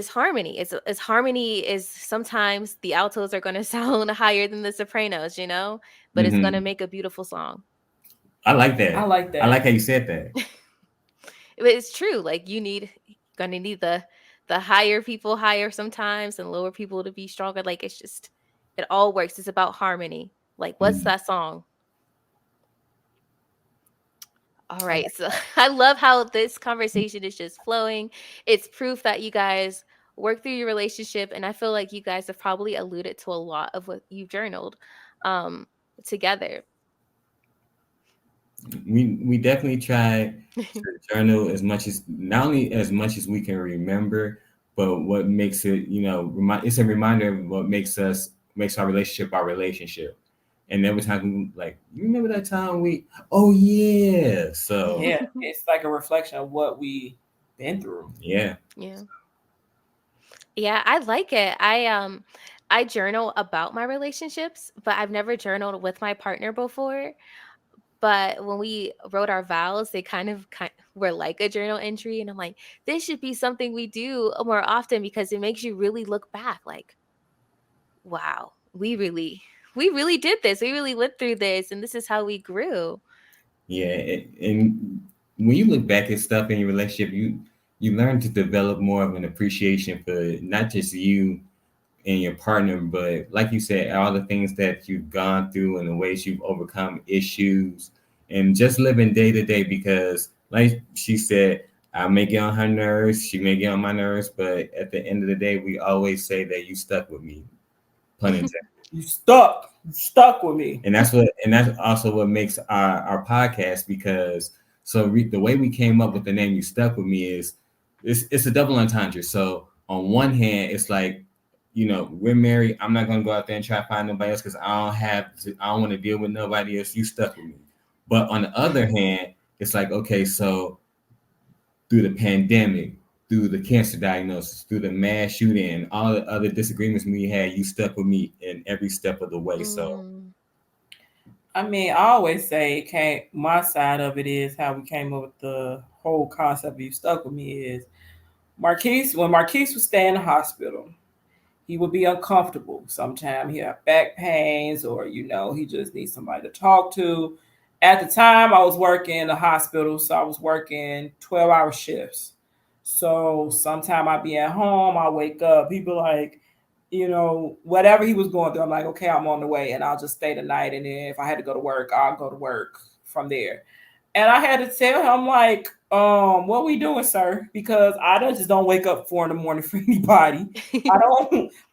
harmony. It's harmony is sometimes the altos are going to sound higher than the sopranos, but it's going to make a beautiful song. I like that. I like that. I like how you said that. But it's true. Like gonna need the higher people higher sometimes and lower people to be stronger. Like it's just, it all works. It's about harmony. Like what's that song? All right. So I love how this conversation is just flowing. It's proof that you guys work through your relationship. And I feel like you guys have probably alluded to a lot of what you've journaled together. We definitely try to journal not only as much as we can remember, but what makes it, it's a reminder of what makes our relationship. And every time we like, you remember that time oh yeah. So yeah, it's like a reflection of what we been through. Yeah. Yeah, I like it. I journal about my relationships, but I've never journaled with my partner before. But when we wrote our vows, they kind of were like a journal entry. And I'm like, this should be something we do more often because it makes you really look back like, wow, we really did this. We really went through this. And this is how we grew. Yeah. And when you look back at stuff in your relationship, you learn to develop more of an appreciation for not just you and your partner, but like you said, all the things that you've gone through and the ways you've overcome issues. and just living day to day, because like she said, I may get on her nerves, she may get on my nerves, but at the end of the day, we always say that you stuck with me. Pun intended. You stuck with me. And that's also what makes our podcast, because the way we came up with the name You Stuck With Me is it's a double entendre. So on one hand, it's like, we're married. I'm not gonna go out there and try to find nobody else because I don't want to deal with nobody else. You stuck with me. But on the other hand, it's like, okay, so through the pandemic, through the cancer diagnosis, through the mass shooting, and all the other disagreements we had, you stuck with me in every step of the way. So, I mean, I always say, my side of it is how we came up with the whole concept of You Stuck With Me is when Marquis would stay in the hospital, he would be uncomfortable. Sometimes he have back pains, or, he just needs somebody to talk to. At the time, I was working in the hospital, so I was working 12-hour shifts. So sometime I'd be at home, I'll wake up, people like, whatever he was going through, I'm like, okay, I'm on the way, and I'll just stay the night. And then if I had to go to work, I'll go to work from there. And I had to tell him, like, what we doing, sir? Because I just don't wake up 4 a.m. for anybody.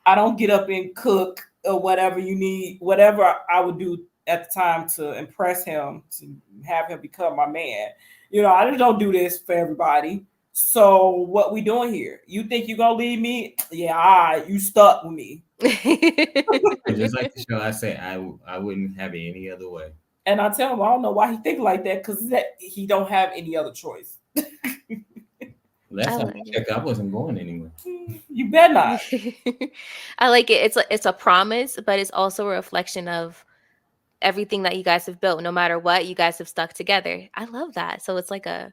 I don't get up and cook or whatever you need, whatever I would do at the time to impress him, to have him become my man. I just don't do this for everybody. So what we doing here? You think you gonna leave me? Yeah, you stuck with me. Just like the show, I say I wouldn't have it any other way. And I tell him I don't know why he think like that, because he don't have any other choice. Last time I checked, I wasn't going anywhere. You better not. I like it. It's a promise, but it's also a reflection of everything that you guys have built. No matter what, you guys have stuck together. I love that. So it's like a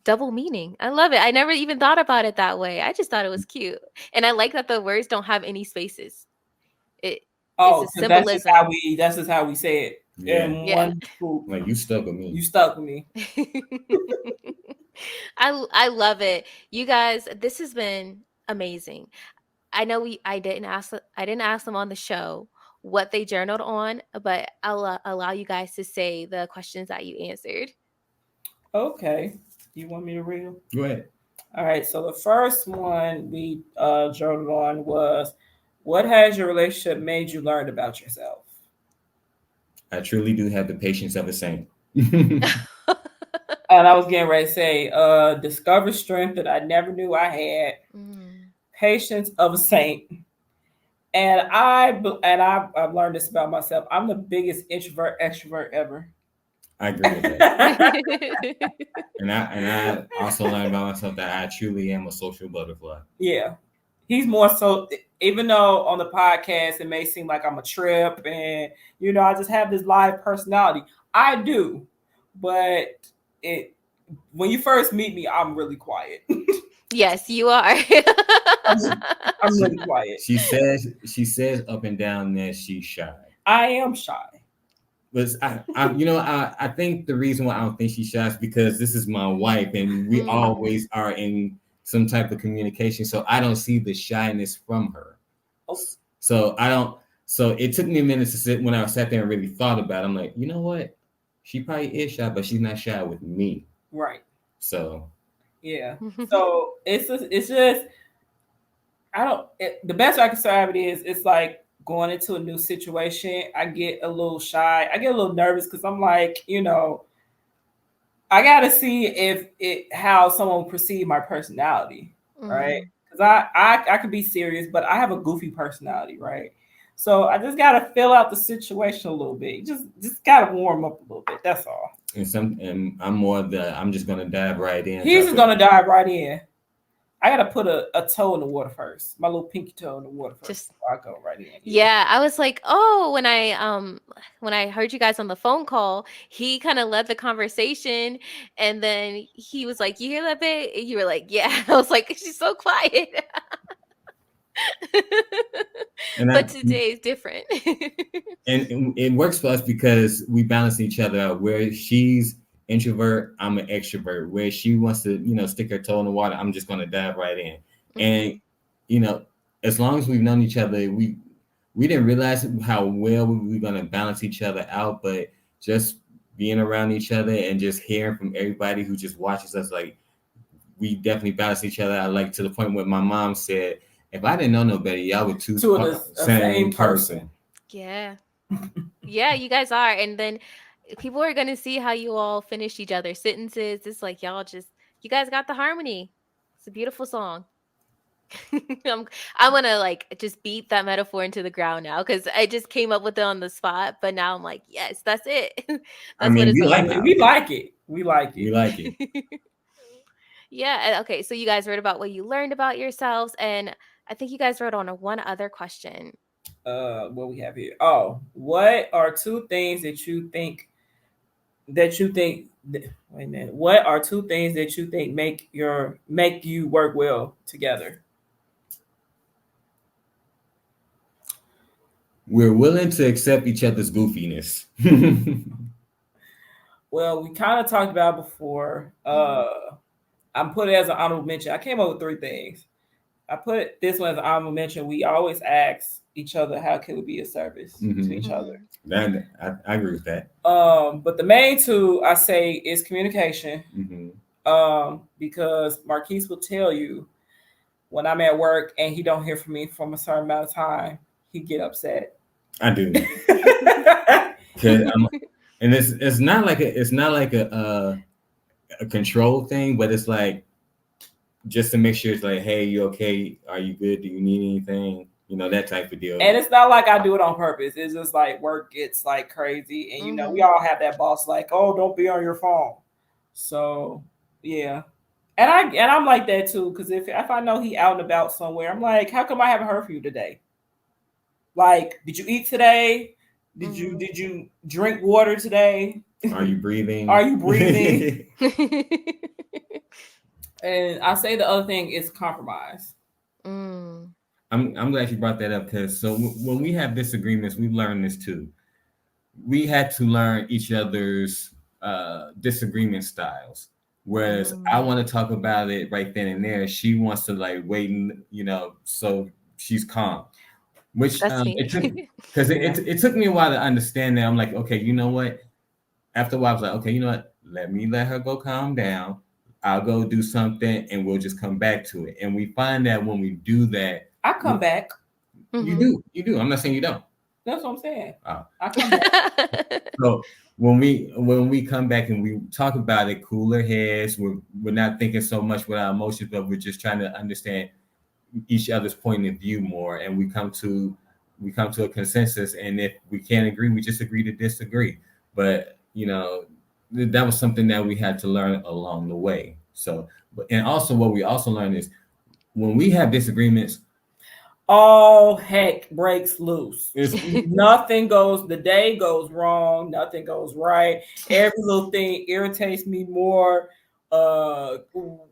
double meaning. I love it. I never even thought about it that way. I just thought it was cute. And I like that the words don't have any spaces. It's a symbolism. That's just how we say it. Yeah. Like, you stuck with me. You stuck with me. I love it. You guys, this has been amazing. I know I didn't ask them on the show what they journaled on, but I'll allow you guys to say the questions that you answered. Okay. You want me to read them? Go ahead. All right. So the first one we journaled on was, what has your relationship made you learn about yourself? I truly do have the patience of a saint. And I was getting ready to say, discover strength that I never knew I had. Patience of a saint. And I've learned this about myself. I'm the biggest introvert extrovert ever. I agree with that. and I also learned about myself that I truly am a social butterfly. Yeah. He's more so, even though on the podcast it may seem like I'm a trip and, I just have this live personality. I do. But when you first meet me, I'm really quiet. Yes, you are. I'm really quiet. She says up and down that she's shy. I am shy. But I think the reason why I don't think she's shy is because this is my wife, and we always are in some type of communication. So I don't see the shyness from her. Oh. So I don't. So it took me a minute to sit when I sat there and really thought about it. I'm like, you know what? She probably is shy, but she's not shy with me. Right. So. Yeah. So it's just the best way I can describe it is, it's like going into a new situation. I get a little shy. I get a little nervous because I'm like, I got to see how someone perceive my personality, right? Because I could be serious, but I have a goofy personality, right? So I just got to fill out the situation a little bit. Just got to warm up a little bit. That's all. And I'm more I'm just gonna dive right in. He's just gonna dive right in. I gotta put a toe in the water first. My little pinky toe in the water first. Before I go right in. Yeah, I was like, oh, when I heard you guys on the phone call, he kind of led the conversation, and then he was like, "You hear that, babe?" And you were like, "Yeah." I was like, "She's so quiet." But today is different. And it works for us because we balance each other out. Where she's introvert, I'm an extrovert. Where she wants to, stick her toe in the water, I'm just going to dive right in. And, as long as we've known each other, we didn't realize how well we were going to balance each other out. But just being around each other and just hearing from everybody who just watches us, like we definitely balance each other out. Like to the point where my mom said, if I didn't know no better, y'all were two of the same person. Yeah. Yeah, you guys are. And then people are gonna see how you all finish each other's sentences. It's like you guys got the harmony. It's a beautiful song. I want to like just beat that metaphor into the ground now because I just came up with it on the spot. But now I'm like, yes, that's it. That's what it's about. We like it. We like it. We like it. Yeah. Okay. So you guys wrote about what you learned about yourselves, and I think you guys wrote on one other question. What we have here? Oh, what are two things that you think? Wait a minute. What are two things that you think make you work well together? We're willing to accept each other's goofiness. Well, we kind of talked about it before. I'm put it as an honorable mention. I came up with three things. I put this one as an honorable mention. We always ask each other, how can we be of service to each other? I agree with that. But the main two I say is communication. Because Marquis will tell you when I'm at work and he don't hear from me from a certain amount of time, he get upset. I do. And it's not like a control thing, but it's like just to make sure it's like, hey, you okay? Are you good? Do you need anything? You know, that type of deal. And it's not like I do it on purpose. It's just like work gets like crazy. And, you know, we all have that boss like, oh, don't be on your phone. So, yeah. And I'm like that, too, because if I know he out and about somewhere, I'm like, how come I haven't heard from you today? Like, did you eat today? Did you drink water today? Are you breathing? Are you breathing? And I say the other thing is compromise. I'm glad you brought that up because so when we have disagreements, we've learned this too. We had to learn each other's disagreement styles. Whereas I want to talk about it right then and there, she wants to like wait and so she's calm. Which it took me a while to understand that. I'm like, okay, you know what? After a while, I was like, okay, you know what? Let her go calm down. I'll go do something and we'll just come back to it. And we find that when we do that, I come back. You do. I'm not saying you don't. That's what I'm saying. Oh. I come back. So when we come back and we talk about it, cooler heads, we're not thinking so much with our emotions, but we're just trying to understand each other's point of view more, and we come to a consensus. And if we can't agree, we just agree to disagree. But that was something that we had to learn along the way. So, and also what we also learned is when we have disagreements, all heck breaks loose. Nothing goes, the day goes wrong, nothing goes right. Every little thing irritates me more.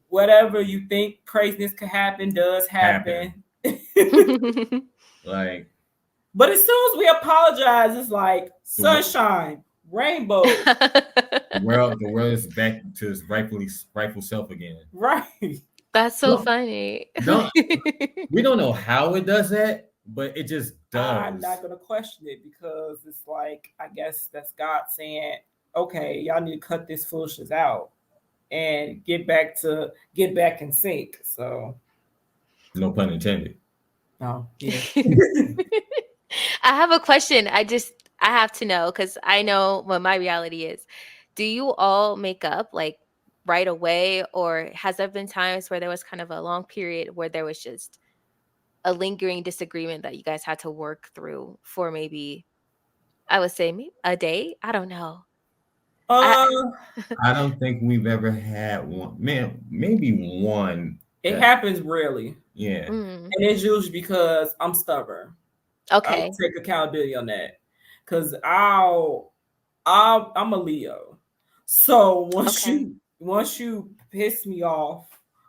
Whatever you think craziness could happen does happen. Like, but as soon as we apologize, it's like sunshine, rainbow. The world is back to its rightful self again. Right. That's so funny. We don't know how it does that, but it just does. I'm not gonna question it because it's like, I guess that's God saying, okay, y'all need to cut this foolishness out and get back in sync. So no pun intended. Oh, yeah. I have a question. I have to know because I know what my reality is. Do you all make up like right away, or has there been times where there was kind of a long period where there was just a lingering disagreement that you guys had to work through for maybe, I would say maybe a day? I don't know. I don't think we've ever had one. Man, maybe one. It happens rarely. Yeah. And it's usually because I'm stubborn. Okay. I'll take accountability on that. Because I'm a Leo. So once you piss me off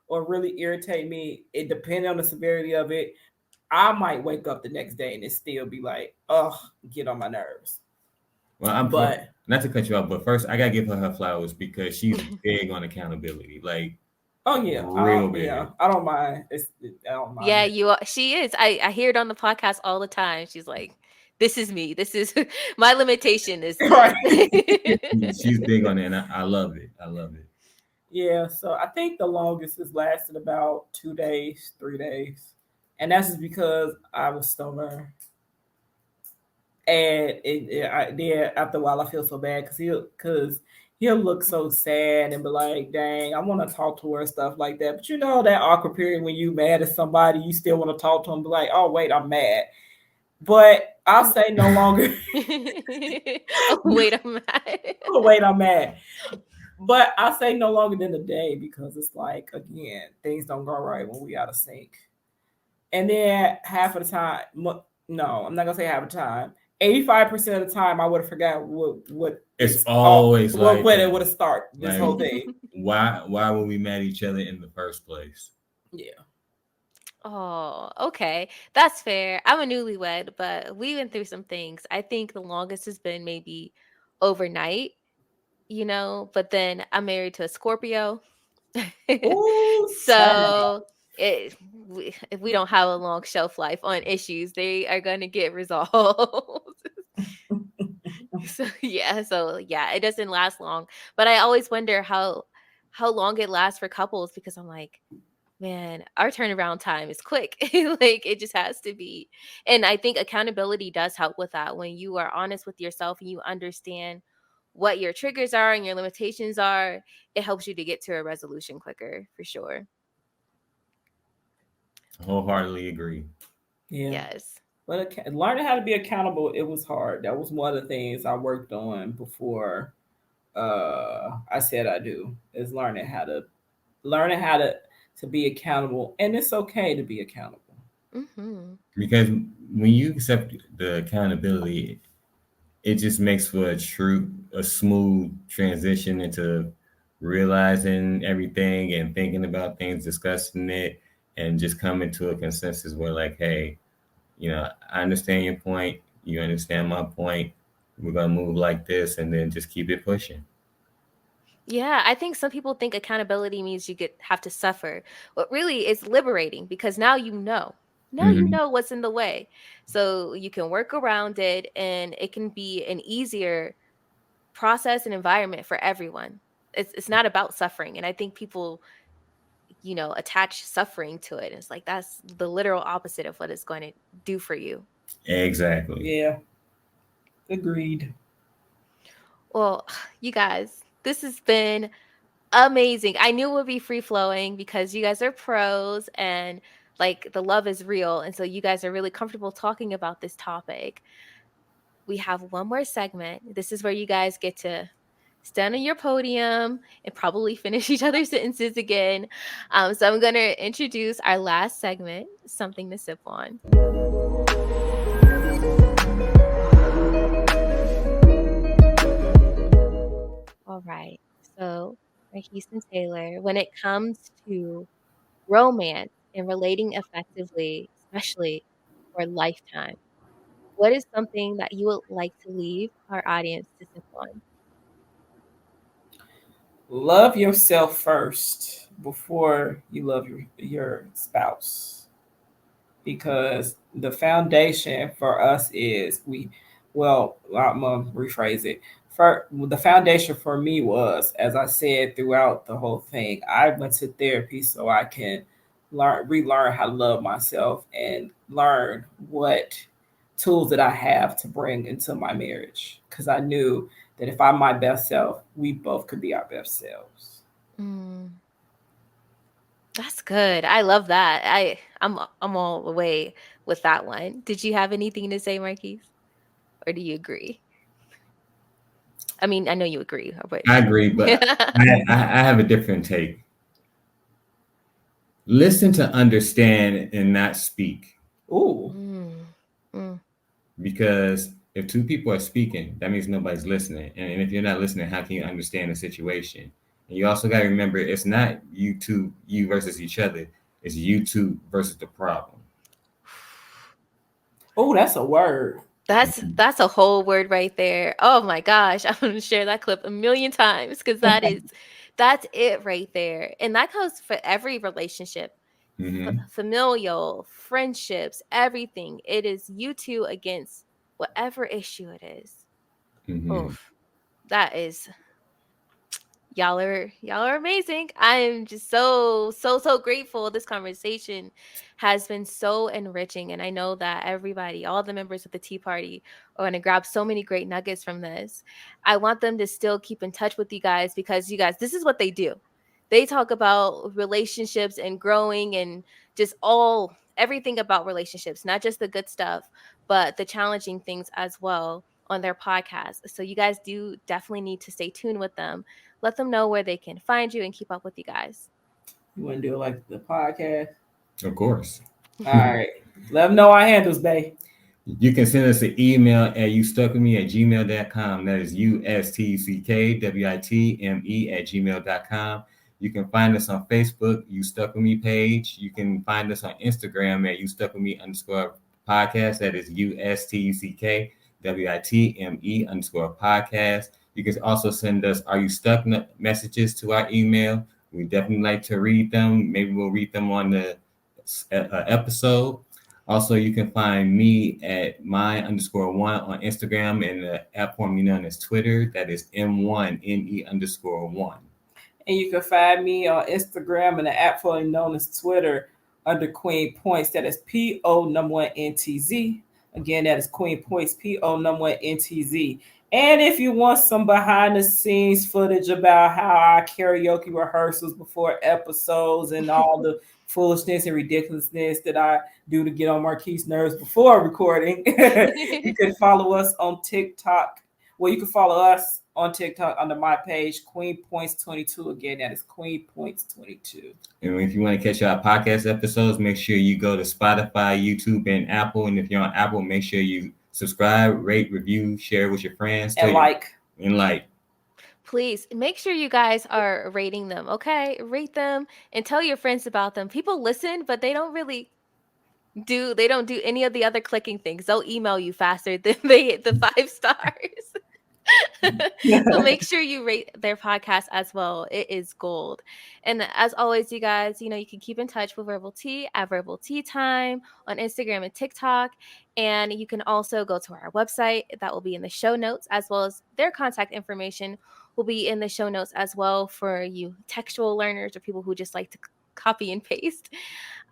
or really irritate me, it depending on the severity of it, I might wake up the next day and it still be like, get on my nerves. Well, not to cut you off, but first I gotta give her flowers because she's big on accountability. Like, oh yeah, real big. Yeah, I don't mind. I don't mind. Yeah, she is. I hear it on the podcast all the time. She's like, this is me. This is my limitation is this. Right. She's big on it, and I love it. I love it. Yeah, so I think the longest has lasted about 2 days, 3 days. And that's just because I was stubborn. And then after a while, I feel so bad because he'll look so sad and be like, dang, I want to talk to her and stuff like that. But you know, that awkward period when you mad at somebody, you still want to talk to them, be like, oh, wait, I'm mad. But I'll say no longer. Oh, wait, I'm mad. Oh, wait, I'm mad. But I say no longer than a day because it's like, again, things don't go right when we out of sync. And then half of the time, no, I'm not going to say half the time. 85% of the time, I would have forgot what it's always like when it would have started this like, whole thing. Why were we mad at each other in the first place? Yeah. Oh, okay. That's fair. I'm a newlywed, but we went through some things. I think the longest has been maybe overnight, but then I'm married to a Scorpio. Ooh, So if we don't have a long shelf life on issues, they are going to get resolved. So it doesn't last long. But I always wonder how long it lasts for couples because I'm like, man, our turnaround time is quick. Like it just has to be. And I think accountability does help with that. When you are honest with yourself and you understand what your triggers are and your limitations are, it helps you to get to a resolution quicker, for sure. Wholeheartedly agree. Yeah. Yes. But learning how to be accountable, it was hard. That was one of the things I worked on before I said I do, is learning how to be accountable. And it's okay to be accountable. Mm-hmm. Because when you accept the accountability, it just makes for a smooth transition into realizing everything and thinking about things, discussing it, and just coming to a consensus where like, hey, I understand your point. You understand my point. We're going to move like this and then just keep it pushing. Yeah, I think some people think accountability means you have to suffer. But really, it's liberating because now you know. Now you know what's in the way. So you can work around it and it can be an easier process and environment for everyone. It's not about suffering. And I think people, attach suffering to it. It's like that's the literal opposite of what it's going to do for you. Exactly. Yeah. Agreed. Well, you guys, this has been amazing. I knew it would be free flowing because you guys are pros and like the love is real. And so you guys are really comfortable talking about this topic. We have one more segment. This is where you guys get to stand on your podium and probably finish each other's sentences again. So I'm going to introduce our last segment, Something to Sip On. All right. So, Marquis and Taylor, when it comes to romance and relating effectively, especially for a lifetime, what is something that you would like to leave our audience to sip on? Love yourself first before you love your spouse. Because the foundation for us is I'm going to rephrase it. The foundation for me was, as I said throughout the whole thing, I went to therapy so I can relearn how to love myself and learn what tools that I have to bring into my marriage. Because I knew that if I'm my best self, we both could be our best selves. That's good. I love that. I'm all the way with that one. Did you have anything to say, Marquis? Or do you agree? I mean, I know you agree. But... I agree, but I have a different take. Listen to understand and not speak. Ooh. Because if two people are speaking, that means nobody's listening. And if you're not listening, how can you understand the situation? And you also got to remember, it's not you versus each other. It's you two versus the problem. Oh, that's a word. That's a whole word right there. Oh my gosh. I'm going to share that clip 1,000,000 times because that's it right there. And that goes for every relationship, familial, friendships, everything. It is you two against whatever issue it is. Mhm. Oof, that is, y'all are amazing. I'm just so grateful. This conversation has been so enriching, and I know that everybody, all the members of the Tea Party, are going to grab so many great nuggets from this. I want them to still keep in touch with you guys, because you guys, this is what they do. They talk about relationships and growing and just everything about relationships, not just the good stuff, but the challenging things as well on their podcast. So you guys do definitely need to stay tuned with them. Let them know where they can find you and keep up with you guys. You want to do it like the podcast? Of course. All right. Let them know our handles, babe. You can send us an email at ustuckwitme@gmail.com. That is ustuckwitme@gmail.com. You can find us on Facebook, You Stuck With Me page. You can find us on Instagram at ustuckwitme_podcast. That is ustuckwitme_podcast. You can also send us Are You Stuck messages to our email. We definitely like to read them. Maybe we'll read them on the episode. Also, you can find me at my_1 on Instagram and the app formerly known as Twitter. That is M1NE_1. And you can find me on Instagram and the app formerly known as Twitter under Queen Points. That is PO1NTZ. Again, that is Queen Points, PO1NTZ. And if you want some behind the scenes footage about how our karaoke rehearsals before episodes and all the foolishness and ridiculousness that I do to get on Marquis' nerves before recording, you can follow us on TikTok. Well, you can follow us on TikTok under my page, Queen Points 22. Again, that is Queen Points 22. And if you want to catch our podcast episodes, make sure you go to Spotify, YouTube, and Apple. And if you're on Apple, make sure you subscribe, rate, review, share with your friends. And like. Please make sure you guys are rating them, okay? Rate them and tell your friends about them. People listen, but they don't really do any of the other clicking things. They'll email you faster than they hit the 5 stars. So make sure you rate their podcast as well. It is gold. And as always, you guys, you can keep in touch with Verbal Tea at Verbal Tea Time on Instagram and TikTok. And you can also go to our website. That will be in the show notes, as well as their contact information will be in the show notes as well for you textual learners or people who just like to copy and paste.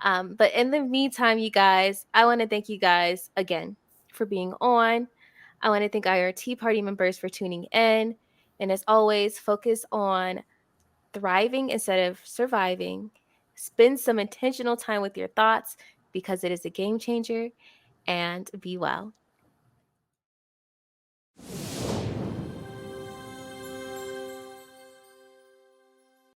But in the meantime, you guys, I want to thank you guys again for being on. I want to thank our Tea Party members for tuning in. And as always, focus on thriving instead of surviving. Spend some intentional time with your thoughts because it is a game changer. And be well.